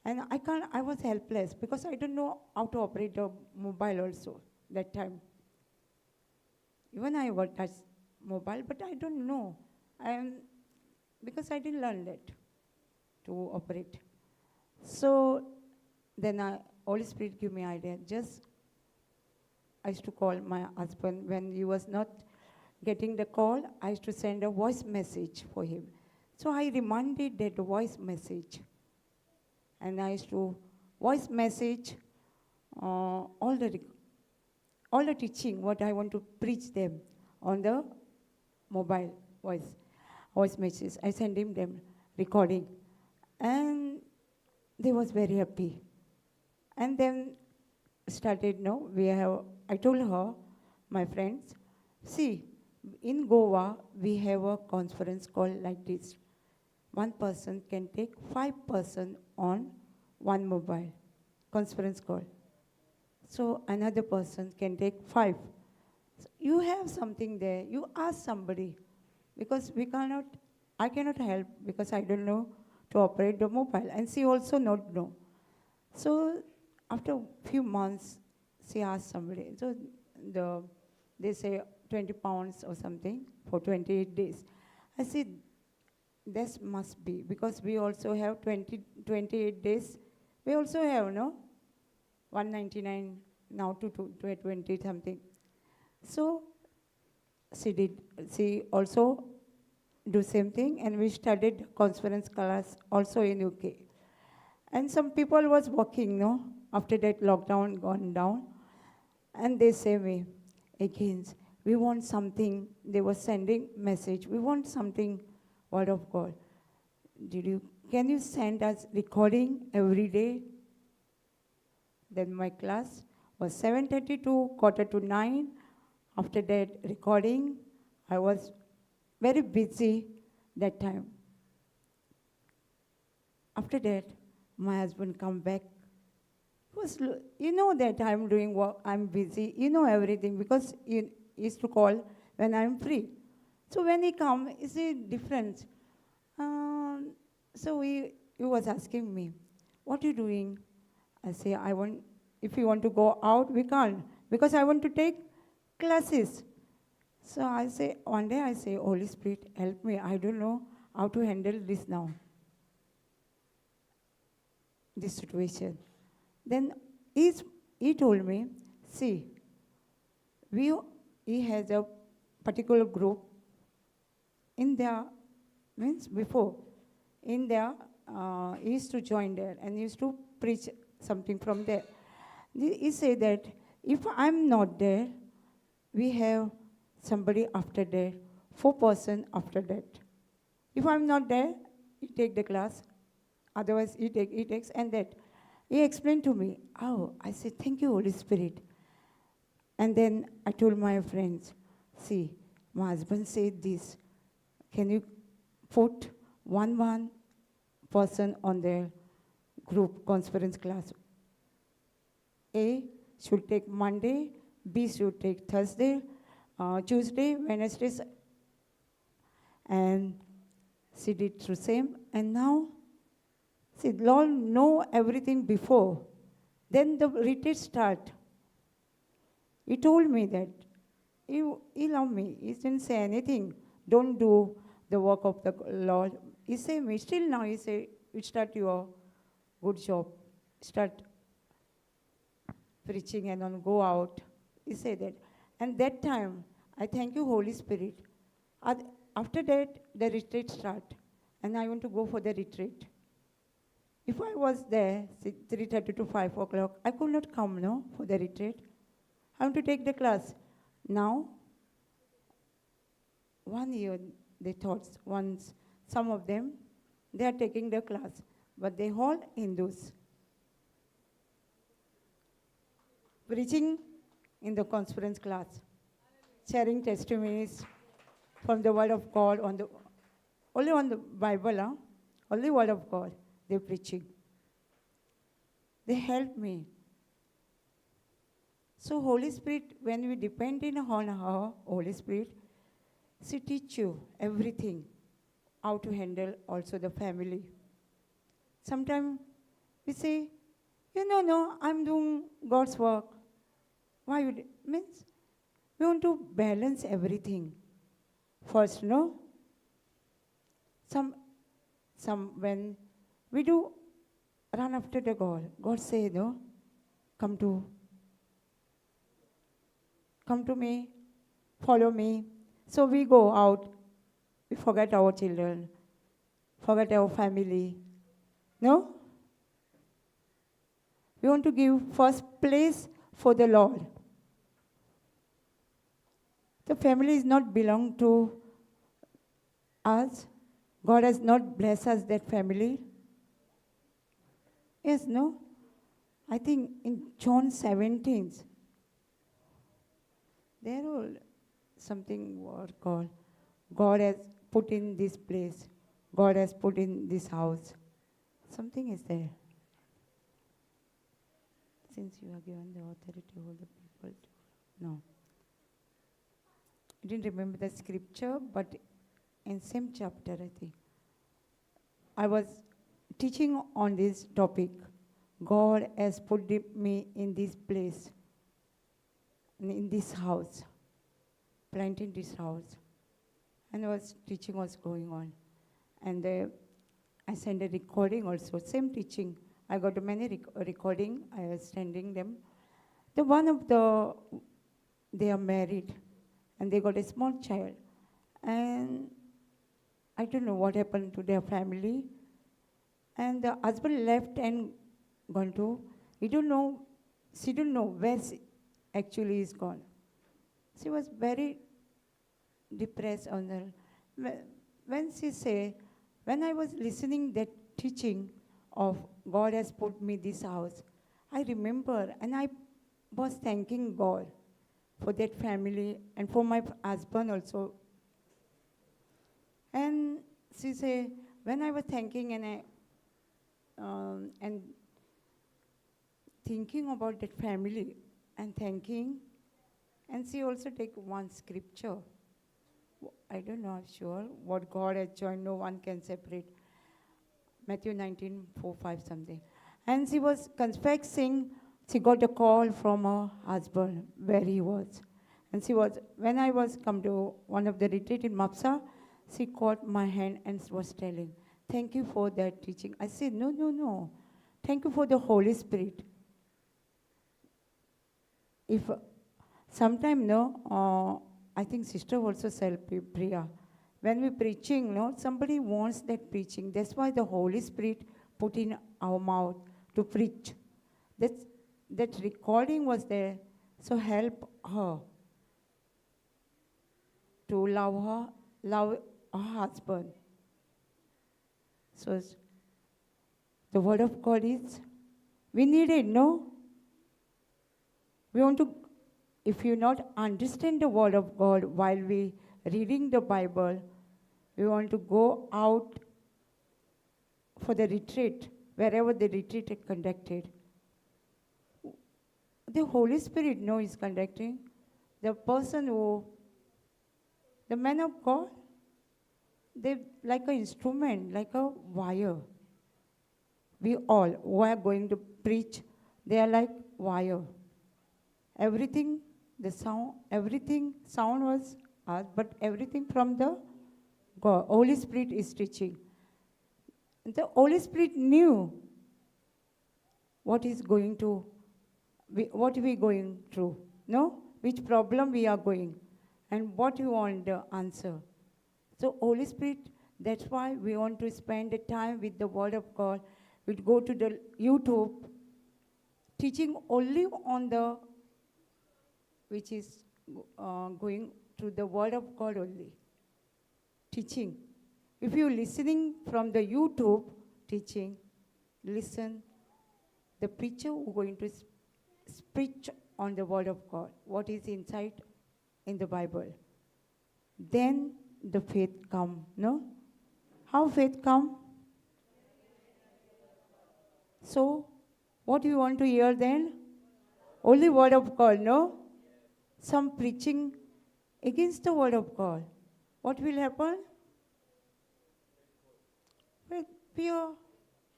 And I was helpless because I don't know how to operate a mobile also that time. Even I would touch mobile, but I don't know. And because I didn't learn that to operate. So then Holy Spirit gave me idea. Just I used to call my husband when he was not getting the call. I used to send a voice message for him. So I reminded that voice message, and I used to voice message all the teaching what I want to preach them on the mobile voice message. I sent him them recording, and they was very happy. And then started, no, I told her, my friends, see, in Goa, we have a conference call like this. One person can take 5 person on one mobile conference call. So another person can take 5. So you have something there, you ask somebody, because I cannot help because I don't know to operate the mobile, and she also not know. So after a few months, she asked somebody. So they say 20 pounds or something for 28 days. I said, this must be, because we also have 28 days. We also have, no? 199 now to 20 something. So she also do same thing, and we studied conference class also in UK. And some people was working, no? After that lockdown gone down, and they say me, again, we want something. They were sending message. We want something, word of God. Can you send us recording every day? Then my class was 7:30 to 8:45. After that recording, I was very busy that time. After that, my husband come back. You know that I'm doing work, I'm busy, you know everything, because he used to call when I'm free. So when he come, it's a difference. So he was asking me, what are you doing? I say, if you want to go out, we can't, because I want to take classes. So one day I say, Holy Spirit, help me. I don't know how to handle this now, this situation. Then he told me, see, he has a particular group in there, means before, in there, he used to join there and he used to preach something from there. He said that if I'm not there, we have somebody after that, 4 person after that. If I'm not there, he take the class. Otherwise, he takes, and that. He explained to me. Oh, I said, thank you, Holy Spirit. And then I told my friends, see, my husband said this. Can you put one person on their group conference class? A should take Monday, B should take Thursday, Tuesday, Wednesdays, and she did the same. And now, see, Lord know everything before. Then the retreat start. He told me that. He loved me. He didn't say anything. Don't do the work of the Lord. He said me, still now he say, you start your good job. Start preaching and then go out. He said that. And that time, I thank you, Holy Spirit. After that, the retreat start. And I want to go for the retreat. If I was there, 3:30 to 5 o'clock, I could not come, no, for the retreat. I want to take the class. Now, 1 year, they taught, some of them, they are taking the class, but they all Hindus. Preaching in the conference class, sharing testimonies from the Word of God, only on the Bible, only Word of God. They're preaching. They help me. So Holy Spirit, when we depend on her, Holy Spirit, she teach you everything, how to handle also the family. Sometimes We say, no, I'm doing God's work. Why would it? Means we want to balance everything. First, no? Some when we do run after the God, God say, no, come to me, follow me. So we go out, we forget our children, forget our family. No? We want to give first place for the Lord. The family is not belong to us. God has not blessed us that family. Yes, no? I think in John 17, there all something word called God has put in this place. God has put in this house. Something is there. Since you are given the authority over the people. No. I didn't remember the scripture, but in same chapter, I think. I was teaching on this topic. God has put me in this place, in this house, planting this house. And teaching was going on. And I sent a recording also, same teaching. I got many recording, I was sending them. They are married, and they got a small child. And I don't know what happened to their family. And the husband left and gone to, she don't know where she actually is gone. She was very depressed on her. When she say, when I was listening that teaching of God has put me this house, I remember, and I was thanking God for that family and for my husband also. And she say, when I was thanking and thinking about that family and thanking, and she also take one scripture. I don't know, I'm sure. What God has joined, no one can separate. Matthew 19:4-5 something. And she was confessing, she got a call from her husband where he was. And when I was come to one of the retreat in Mapsa, she caught my hand and was telling, thank you for that teaching. I said, no. Thank you for the Holy Spirit. If sometime, I think sister also said, Priya, when we're preaching, somebody wants that preaching. That's why the Holy Spirit put in our mouth to preach. That recording was there, so help her to love her husband. So the word of God is, we need it, no? We want to, if you not understand the word of God while we reading the Bible, we want to go out for the retreat, wherever the retreat is conducted. The Holy Spirit is conducting. The man of God, they like an instrument, like a wire. We all who are going to preach, they are like wire. Everything, the sound, everything sound was us, but everything from the God. Holy Spirit is teaching. The Holy Spirit knew what we going through, no? Which problem we are going, and what you want the answer. So Holy Spirit, that's why we want to spend the time with the Word of God. We'd go to the YouTube, teaching only on the, which is going through the Word of God only. Teaching. If you're listening from the YouTube teaching, listen, the preacher who going to preach on the Word of God, what is inside in the Bible. Then the faith come, no? How faith come? So, what do you want to hear then? Only Word of God, no? Some preaching against the Word of God. What will happen? Well, fear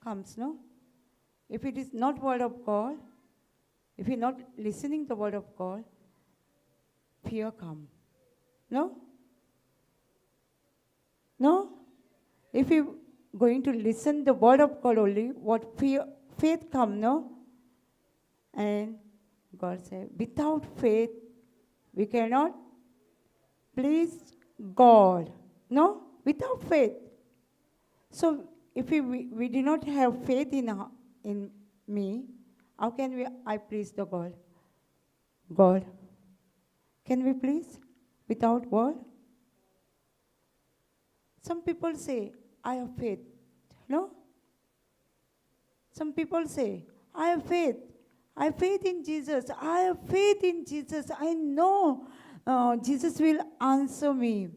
comes, no? If it is not word of God, if you're not listening the word of God, fear come. No? No? If you going to listen the word of God only, what faith come, no? And God said, without faith, we cannot please God. No? Without faith. So, if we do not have faith in me, how can I please the God? God. Can we please without word? Some people say, I have faith. No? Some people say, I have faith. I have faith in Jesus. I have faith in Jesus. I know Jesus will answer me.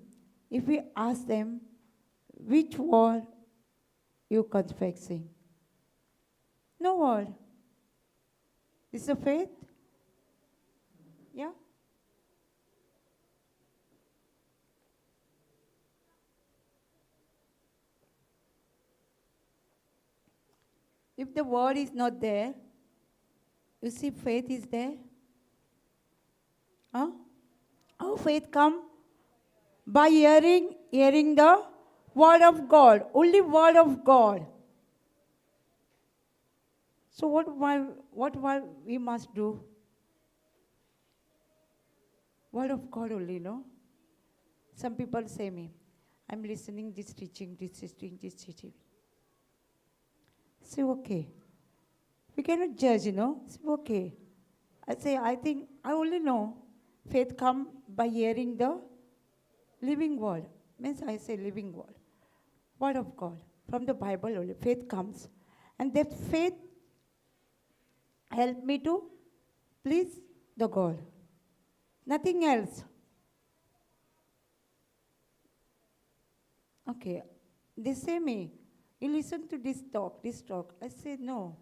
If we ask them, which word you confessing? No word. Is the faith? Yeah? If the word is not there, you see faith is there. Huh? How faith come? By hearing the word of God. Only word of God. So what we must do? Word of God only, no? Some people say me, I'm listening this teaching. Say, okay. We cannot judge, you know. Say, okay. I say, I think, I only know faith come by hearing the living word. Means I say living word. Word of God. From the Bible only. Faith comes. And that faith help me to please the God. Nothing else. Okay. They say me, you listen to this talk. I say, no.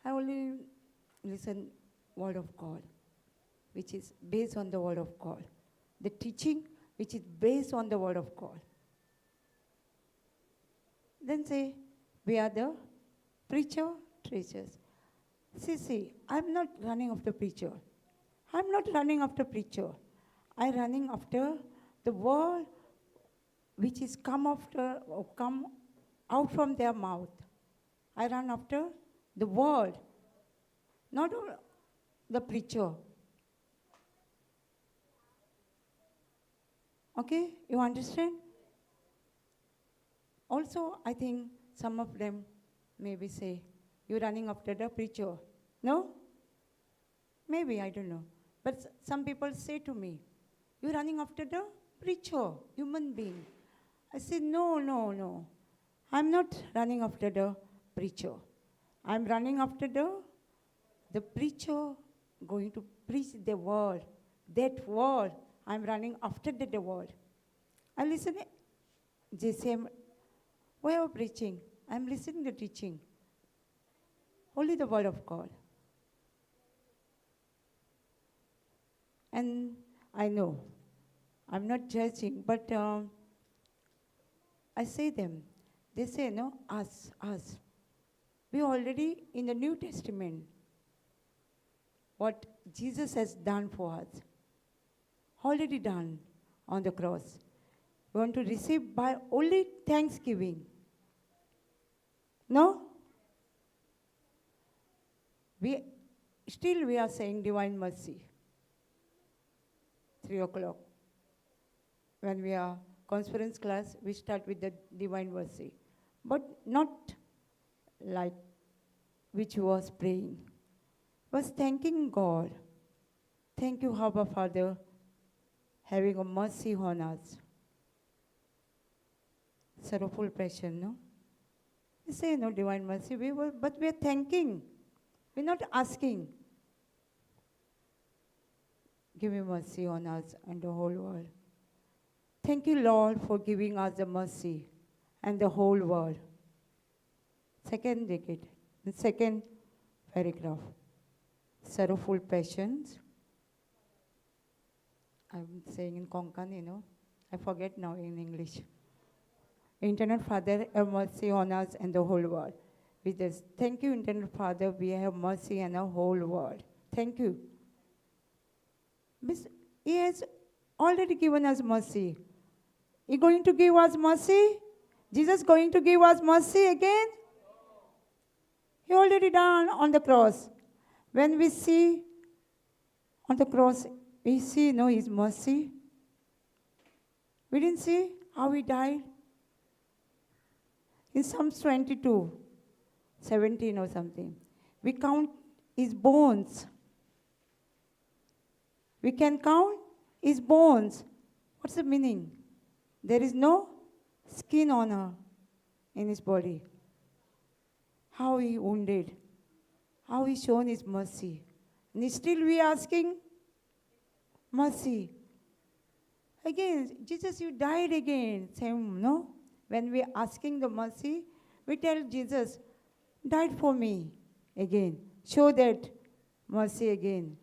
I only listen word of God, which is based on the word of God. The teaching, which is based on the word of God. Then say, we are the preachers. See, I'm not running after preacher. I'm running after the word which is come out from their mouth. I run after the word, not the preacher. Okay, you understand? Also, I think some of them maybe say, you're running after the preacher. No? Maybe, I don't know. But some people say to me, you're running after the preacher, human being. I say, no. I'm not running after the preacher. I'm running after the preacher going to preach the word. That word, I'm running after the word. I listen to JCILM way of preaching. I'm listening to teaching. Only the word of God. And I know, I'm not judging, but I say them. They say, no, us. We already in the New Testament, what Jesus has done for us, already done on the cross. We want to receive by only thanksgiving. No? We are saying divine mercy. 3 o'clock. When we are conference class, we start with the divine mercy. But not like which was praying. Was thanking God. Thank you, Abba Father, having a mercy on us. Sorrowful passion, no? We say no divine mercy, but we are thanking. We're not asking. Give me mercy on us and the whole world. Thank you, Lord, for giving us the mercy and the whole world. Second decade, the second paragraph. Sorrowful passions. I'm saying in Konkan, you know. I forget now in English. Eternal Father, have mercy on us and the whole world. with us. Thank you, eternal Father. We have mercy on the whole world. Thank you. He has already given us mercy. He going to give us mercy? Jesus going to give us mercy again? He already done on the cross. When we see on the cross, we see His mercy. We didn't see how He died. In Psalms 22, 17 or something, we count His bones. We can count His bones. What's the meaning? There is no skin on her in His body. How He wounded. How He shown His mercy. And still we asking mercy. Again, Jesus, you died again. Same, no? When we asking the mercy, we tell Jesus, died for me again. Show that mercy again.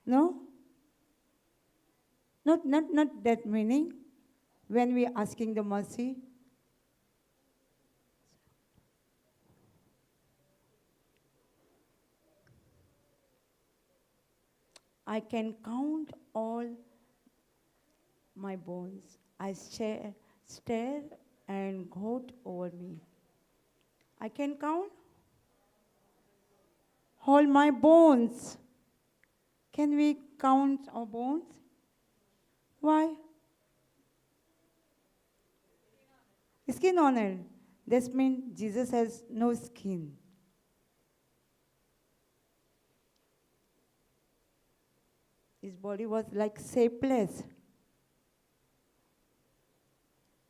No? Not that meaning. When we asking the mercy. I can count all my bones. I stare and goat over me. I can count all my bones. Can we count our bones? Why? Skin on it. This means Jesus has no skin. His body was like shapeless.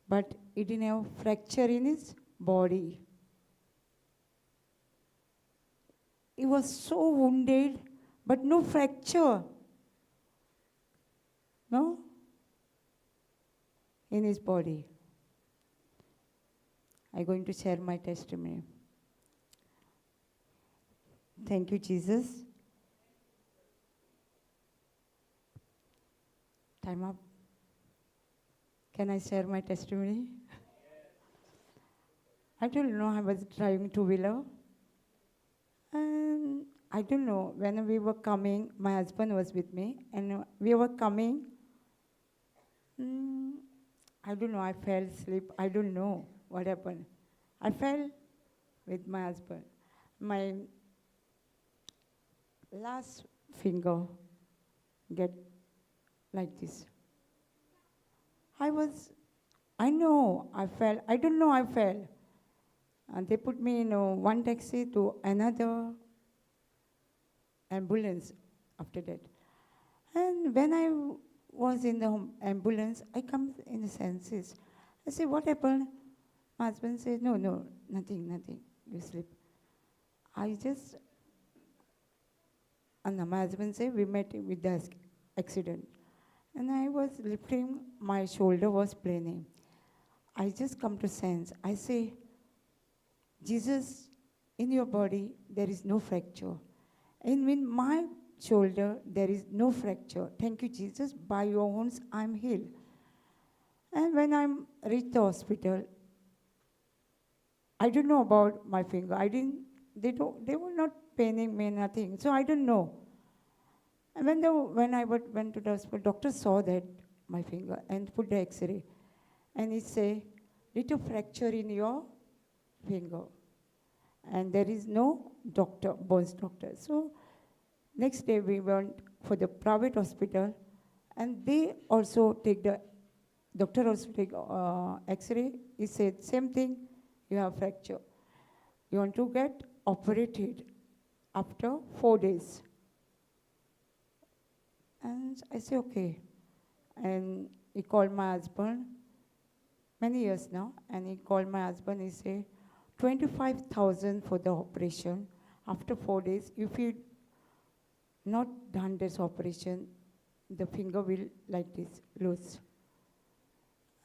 But he didn't have fracture in his body. He was so wounded, but no fracture. No? In his body. I'm going to share my testimony. Thank you, Jesus. Time up. Can I share my testimony? I don't know, I was driving two-wheeler. And I don't know, when we were coming, my husband was with me, and we were coming. I don't know, I fell asleep. I don't know what happened. I fell with my husband. My last finger get like this. I don't know I fell. And they put me in one taxi to another ambulance after that. And when I was in the ambulance, I come in the senses. I say, what happened? My husband said, no, nothing, you sleep. And my husband said, we met with the accident. And I was lifting, my shoulder was paining. I just come to sense. I say, Jesus, in your body, there is no fracture. And in my shoulder, there is no fracture. Thank you, Jesus. By your wounds, I'm healed. And when I reached the hospital, I don't know about my finger. They were not paining me, nothing. So I don't know. And when I went to the hospital, doctor saw that, my finger, and put the X-ray. And he said, little fracture in your finger. And there is no bones doctor. So next day we went for the private hospital, and they also doctor also take X-ray. He said, same thing, you have fracture. You want to get operated after 4 days. And I say, okay. And he called my husband, many years now, and he called my husband, he said, 25,000 for the operation. After 4 days, if you not done this operation, the finger will like this, loose.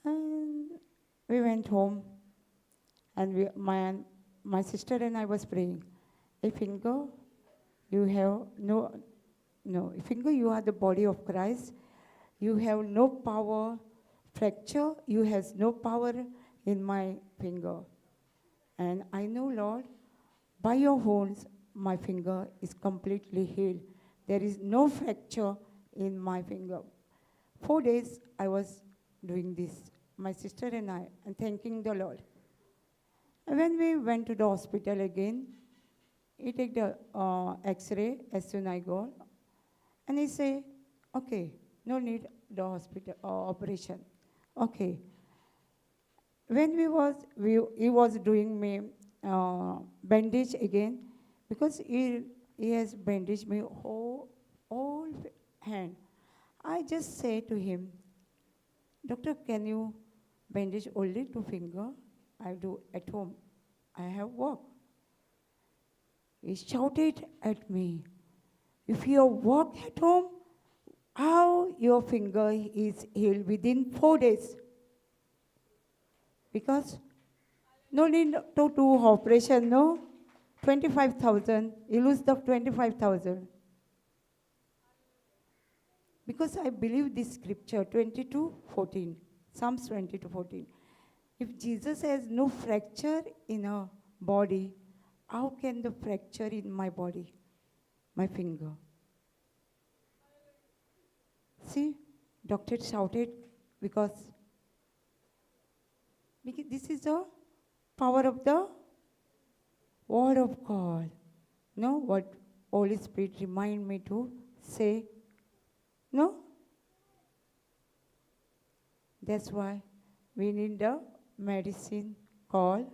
And we went home, and my sister and I was praying. A finger, you have no, finger, you are the body of Christ. You have no power. Fracture, you has no power in my finger. And I know, Lord, by your wounds, my finger is completely healed. There is no fracture in my finger. 4 days I was doing this, my sister and I, and thanking the Lord. And when we went to the hospital again, he take the X-ray as soon I go, and he say, okay, no need the hospital operation. Okay. When he was doing me bandage again, because he has bandaged me whole hand. I just say to him, doctor, can you bandage only 2 finger? I do at home. I have work. He shouted at me, if you work at home, how your finger is healed within 4 days? Because no need to do operation, no? 25,000, you lose the 25,000. Because I believe this scripture, 22:14, Psalms 22:14. If Jesus has no fracture in a body, how can the fracture in my body, my finger? See, doctor shouted because this is the power of the Word of God. No, what Holy Spirit remind me to say, no? That's why we need the medicine called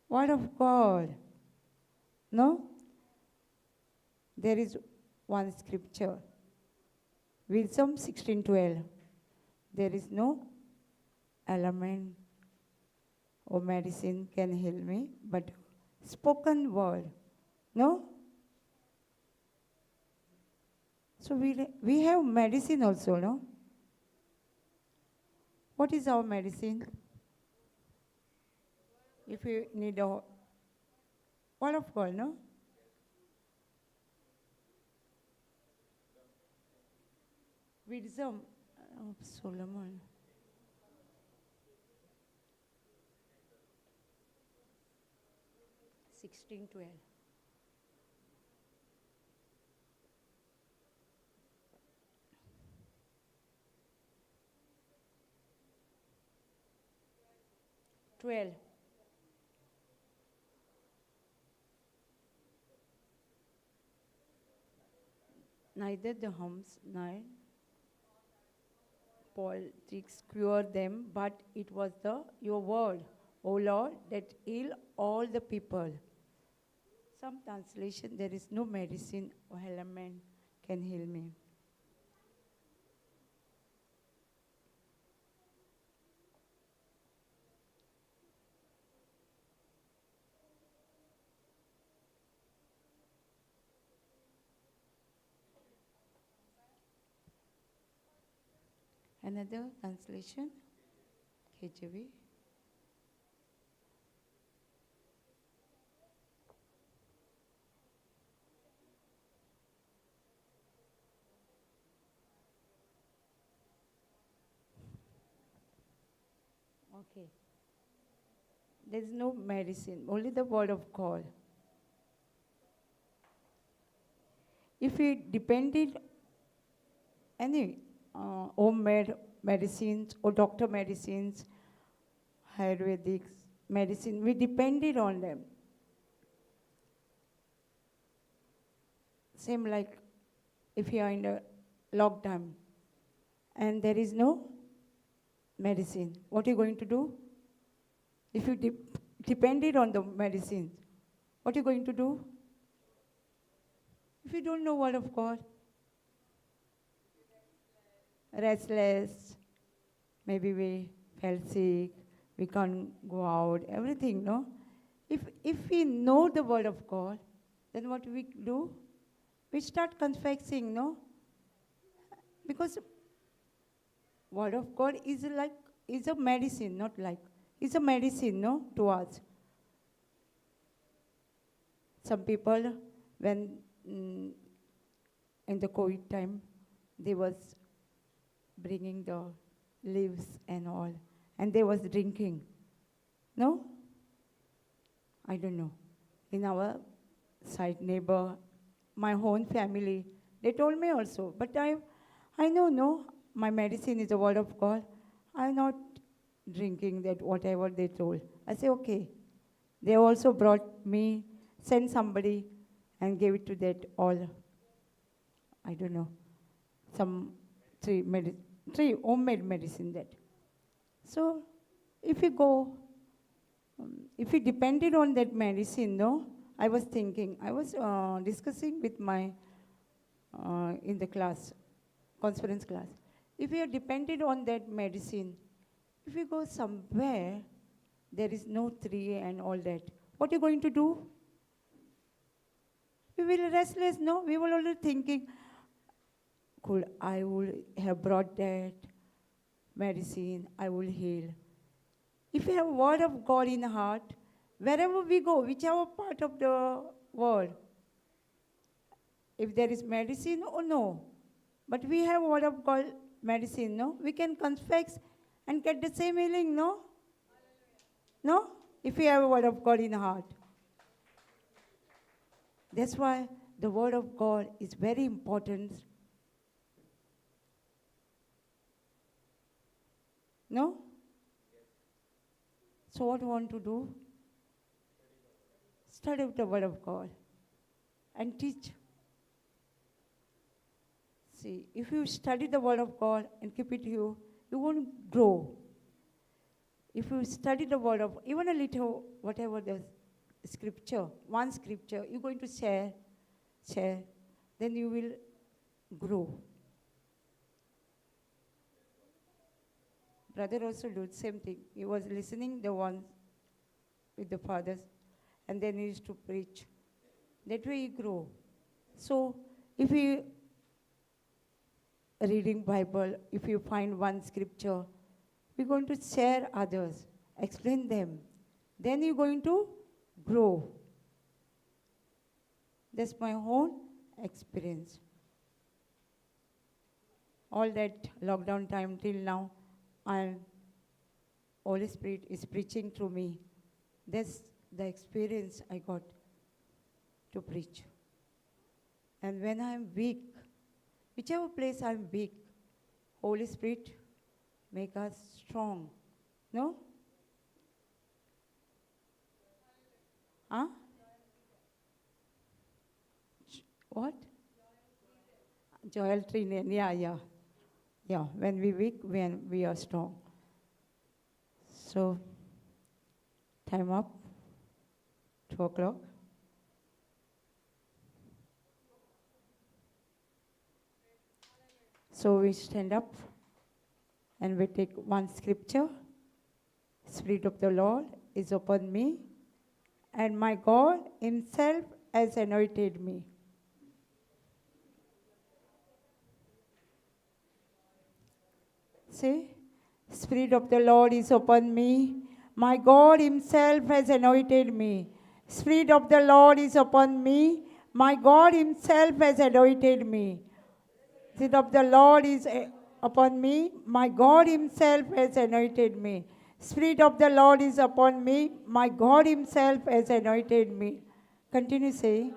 Word of God. No? There is one scripture, Wisdom 16:12. There is no element or medicine can heal me, but spoken word. No? So we have medicine also, no? What is our medicine? If you need a Word of God, no? Wisdom of Solomon. Sixteen 12. Neither the humps nor politics cure them, but it was your word, O Lord, that heal all the people. Some translation, there is no medicine or element can heal me. Another translation, KJV. Okay. There's no medicine, only the word of God. If we depended any homemade medicines or doctor medicines, Ayurvedic medicine, we depended on them. Same like if you are in a lockdown and there is no medicine, what are you going to do? If you depended on the medicine, what are you going to do? If you don't know word of God, restless, maybe we felt sick, we can't go out, everything, no? If we know the word of God, then what we do? We start confessing, no? Because word of God is a medicine, not like, it's a medicine, no, to us. Some people, when in the COVID time, they was bringing the leaves and all, and they was drinking, no? I don't know, in our side neighbor, my own family, they told me also. But I know, no, my medicine is the word of God. I'm not drinking that whatever they told. I say, okay. They also brought me, sent somebody and gave it to that all, I don't know, some three homemade medicine that. So if you go, if you depended on that medicine, no, I was thinking, I was discussing with my, in the class, conference class. If you are dependent on that medicine, if you go somewhere, there is no tree and all that, what are you going to do? We will restless, no? We will already thinking, could I would have brought that medicine, I will heal. If you have word of God in the heart, wherever we go, whichever part of the world, if there is medicine or no, but we have word of God medicine, no? We can confess and get the same healing, no? No? If we have a word of God in the heart. That's why the word of God is very important. No? So what do you want to do? Study the word of God and teach. See, if you study the word of God and keep it you won't grow. If you study the word of, even a little, whatever the scripture, one scripture, you're going to share, then you will grow. Brother also did the same thing. He was listening the one with the fathers, and then he used to preach. That way he grow. So if you reading Bible, if you find one scripture, we're going to share others, explain them. Then you're going to grow. That's my own experience. All that lockdown time till now, Holy Spirit is preaching through me. That's the experience I got to preach. And when I'm weak, whichever place I'm weak, Holy Spirit make us strong. No? Huh? What? Joel Trinian, yeah. Yeah, when we weak, when we are strong. So, time up, 2 o'clock. So we stand up and we take one scripture. Spirit of the Lord is upon me, and my God himself has anointed me. See? Spirit of the Lord is upon me. My God himself has anointed me. Spirit of the Lord is upon me. My God himself has anointed me. Spirit of the Lord is upon me. My God himself has anointed me. Spirit of the Lord is upon me. My God himself has anointed me. Continue saying.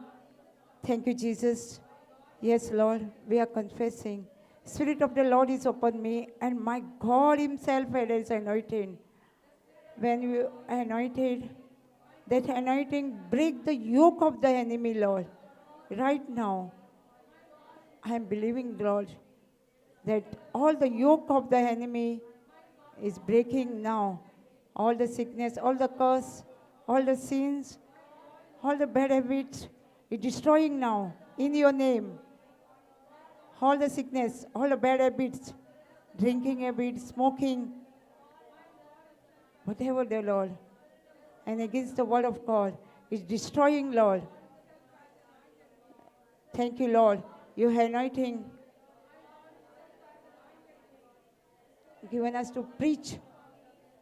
Thank you, Jesus. Yes, Lord, we are confessing. Spirit of the Lord is upon me, and my God himself has anointed. When you are anointed, that anointing break the yoke of the enemy, Lord. Right now, I am believing, Lord, that all the yoke of the enemy is breaking now. All the sickness, all the curse, all the sins, all the bad habits is destroying now in your name. All the sickness, all the bad habits, drinking habits, smoking, whatever the Lord, and against the word of God is destroying, Lord. Thank you, Lord. Your anointing given us to preach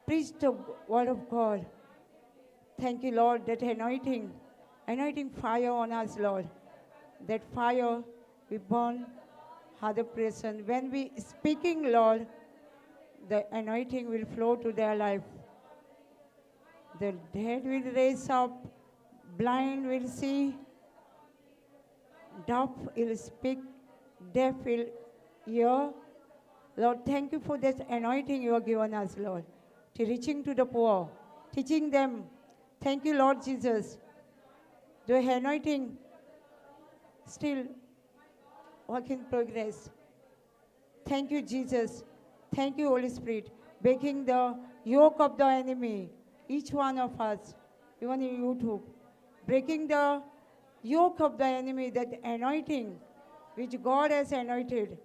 the word of God. Thank you, Lord, that anointing fire on us, Lord. That fire we burn other person. When we speaking, Lord, the anointing will flow to their life. The dead will raise up, blind will see, deaf will speak, deaf will hear. Lord, thank you for this anointing you have given us, Lord, to reaching to the poor, teaching them. Thank you, Lord Jesus. The anointing still work in progress. Thank you, Jesus. Thank you, Holy Spirit, breaking the yoke of the enemy, each one of us, even in YouTube, breaking the yoke of the enemy, that anointing which God has anointed.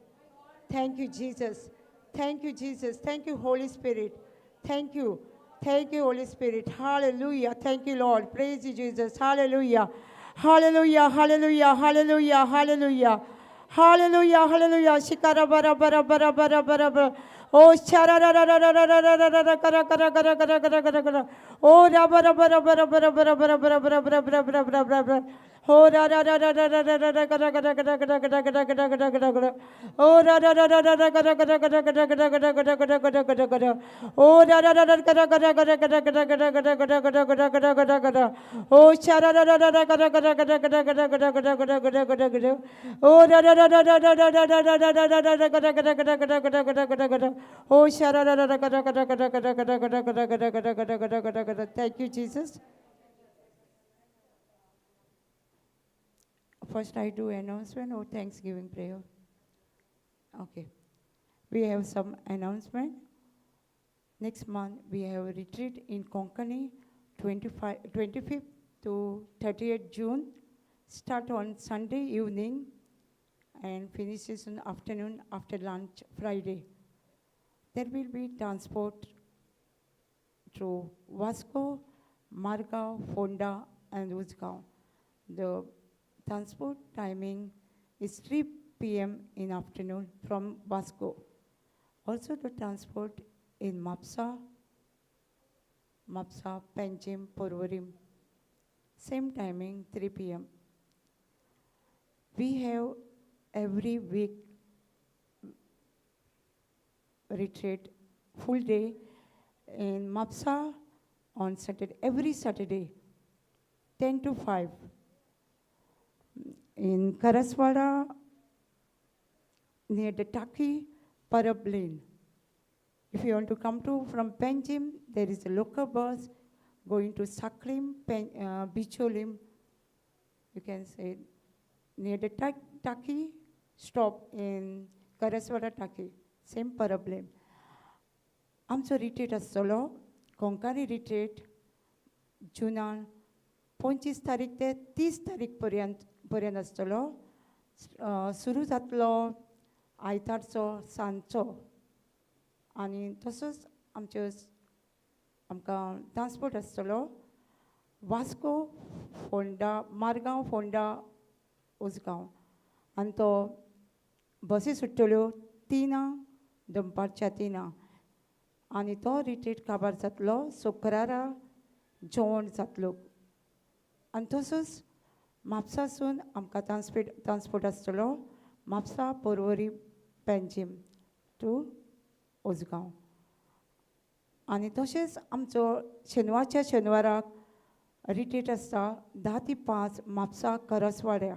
Thank you, Jesus. Thank you, Jesus. Thank you, Holy Spirit. Thank you. Thank you, Holy Spirit. Hallelujah. Thank you, Lord. Praise you, Jesus. Hallelujah. Hallelujah. Hallelujah. Hallelujah. Hallelujah. Hallelujah. Hallelujah. Shikara bara bara bara bara bara bara. Oh, shara ra ra ra ra ra ra ra ra ra ra kara kara kara kara kara kara kara. Oh, ra bara bara bara bara bara bara bara bara bara bara bara bara bara bara. Oh, ra ra ra ra ra ra ra ra ra kara kara kara kara kara kara kara kara kara kara. Oh, ra ra ra ra ra ra kara kara kara kara kara kara kara kara kara kara kara. Oh, ra ra ra ra kara kara kara kara kara kara kara kara kara kara kara kara kara. Oh, shara ra ra ra ra kara kara kara kara kara kara kara kara kara kara kara. Oh, ra ra ra ra ra ra ra ra ra ra ra ra ra ra kara kara kara kara kara kara kara kara. Oh, shara ra ra ra kara kara kara kara kara kara kara kara kara kara kara kara. Thank you, Jesus. First, I do announcement or Thanksgiving prayer. Okay. We have some announcement. Next month, we have a retreat in Konkani, 25th to 30th June. Start on Sunday evening and finishes in afternoon after lunch Friday. There will be transport through Vasco, Margao, Fonda, and Uzgaon. The transport timing is 3 p.m. in afternoon from Vasco. Also the transport in Mapsa, Panjim, Porvorim. Same timing, 3 p.m. We have every week retreat, full day in Mapsa on Saturday, every Saturday, 10 to 5. In Karaswada, near the Taki, Parab Lane. If you want to come to from Panjim, there is a local bus going to Saklim, Bicholim. You can say near the Taki, stop in Karaswada Taki, same Parab Lane. आमचो retreat आसतलो Konkani retreat जुनान 25 तारीख ते 30 तारीख पर्यंत आसतलो. सुरू जातलो आयतारचो सांजचो आनी तसोच आमकां ट्रान्सपोर्ट आसतलो वास्को फोंडा मारगांव फोंडा उसगांव आनी तो बसी सुट्टल्यो 3 दनपारच्या 3 आनी तो रिट्रीट काबार जातलो शुक्रारा जेवण जातलो आनी तसोच म्हापसासून आमकां ट्रान्सपोर्ट आसतलो म्हापसा पर्वरी पेंजीम टू उसगांव आनी तशेंच आमचो शेनवारच्या शेनवाराक रिट्रीट आसता 10 ते 5 म्हापसा करसवाड्या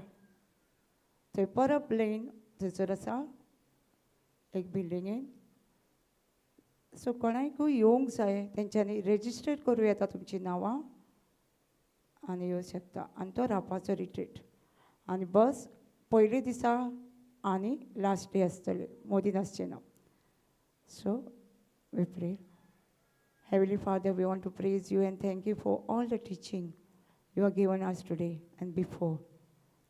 थंय परब लेन थंयसर आसा एक बिल्डिंगेन. सो कोणाकूय येवंक जाय तेंच्यांनी रेजिस्टर करूं येता तुमचीं नांवां आनी येवं शकता आनी तो रावपाचो रिट्रीट आनी बस पयले दिसा आनी लास्ट डे आसतले मोदीन आसचें ना. So we pray. Heavenly Father, we want to praise you and thank you for all the teaching you have given us today and before.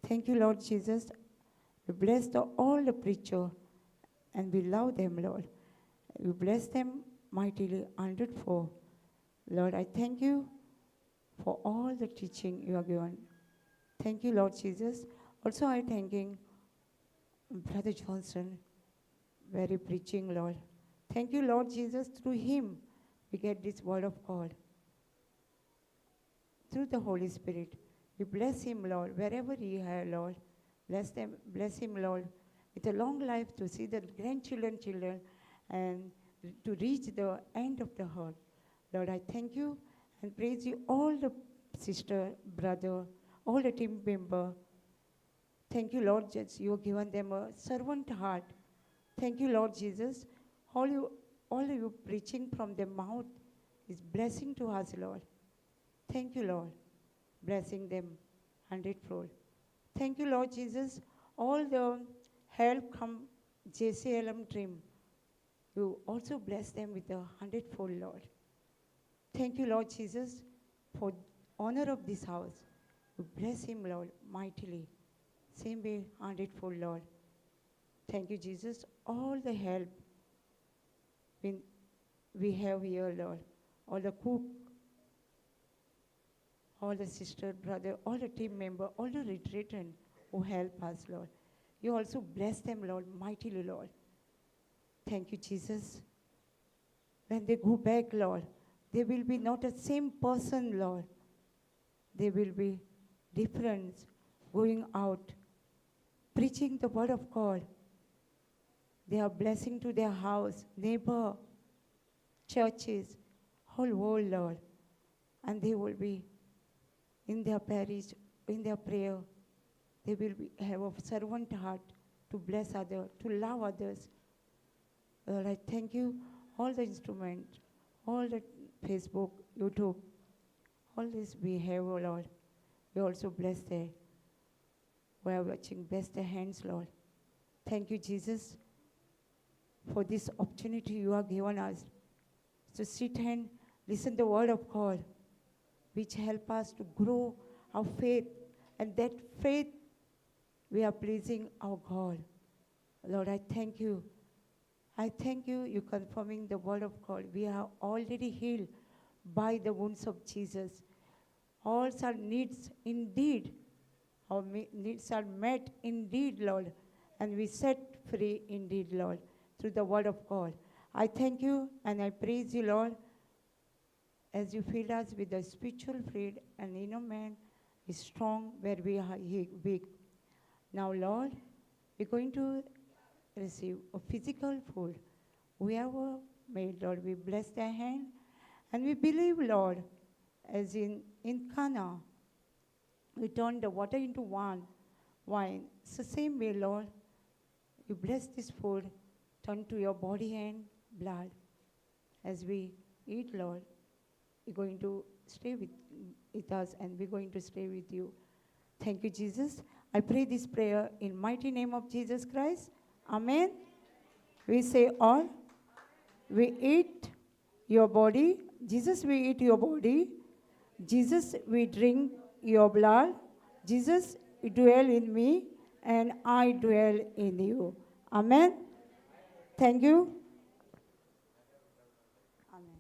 Thank you, Lord Jesus. We bless all the preachers and we love them, Lord. We bless them mightily 104. Lord, I thank you for all the teaching you have given. Thank you, Lord Jesus. Also, I thanking Brother Johnson, very preaching, Lord. Thank you, Lord Jesus. Through him, we get this word of God. Through the Holy Spirit, we bless him, Lord, wherever he is, Lord. Bless him, Lord, with a long life to see the children, and to reach the end of the earth. Lord, I thank you And praise you, all the sister, brother, all the team member. Thank you, Lord Jesus. You have given them a servant heart. Thank you, Lord Jesus. All you preaching from the mouth is blessing to us, Lord. Thank you, Lord. Blessing them hundredfold. Thank you, Lord Jesus. All the help come JCILM dream. You also bless them with a hundredfold, Lord. Thank you, Lord Jesus, for honor of this house. You bless him, Lord, mightily. Same way, hundredfold, Lord. Thank you, Jesus. All the help we have here, Lord. All the cook, all the sister, brother, all the team member, all the retreatant who help us, Lord. You also bless them, Lord, mightily, Lord. Thank you, Jesus. When they go back, Lord, they will be not the same person, Lord. They will be different, going out, preaching the word of God. They are blessing to their house, neighbor, churches, whole world, Lord. And they will be in their parish, in their prayer. They will have a servant heart to bless others, to love others. Lord, I thank you, all the instruments, all the Facebook, YouTube, all this we have, oh Lord. We also bless them. We are watching, bless their hands, Lord. Thank you, Jesus, for this opportunity you have given us to sit and listen the word of God, which help us to grow our faith. And that faith, we are pleasing our God. Lord, I thank you. I thank you, you confirming the word of God. We are already healed by the wounds of Jesus. All our needs indeed, our needs are met indeed, Lord. And we set free indeed, Lord, through the word of God. I thank you and I praise you, Lord, as you fill us with the spiritual food, and inner man is strong where we are weak. Now, Lord, we're going to receive a physical food. We have made, Lord, we bless their hand, and we believe, Lord, as in Cana, we turn the water into wine. It's the same way, Lord, you bless this food, turn to your body and blood. As we eat, Lord, you're going to stay with us, and we're going to stay with you. Thank you, Jesus. I pray this prayer in mighty name of Jesus Christ. Amen. We say all. We eat your body. Jesus, we eat your body. Jesus, we drink your blood. Jesus, you dwell in me, and I dwell in you. Amen. Thank you. Amen.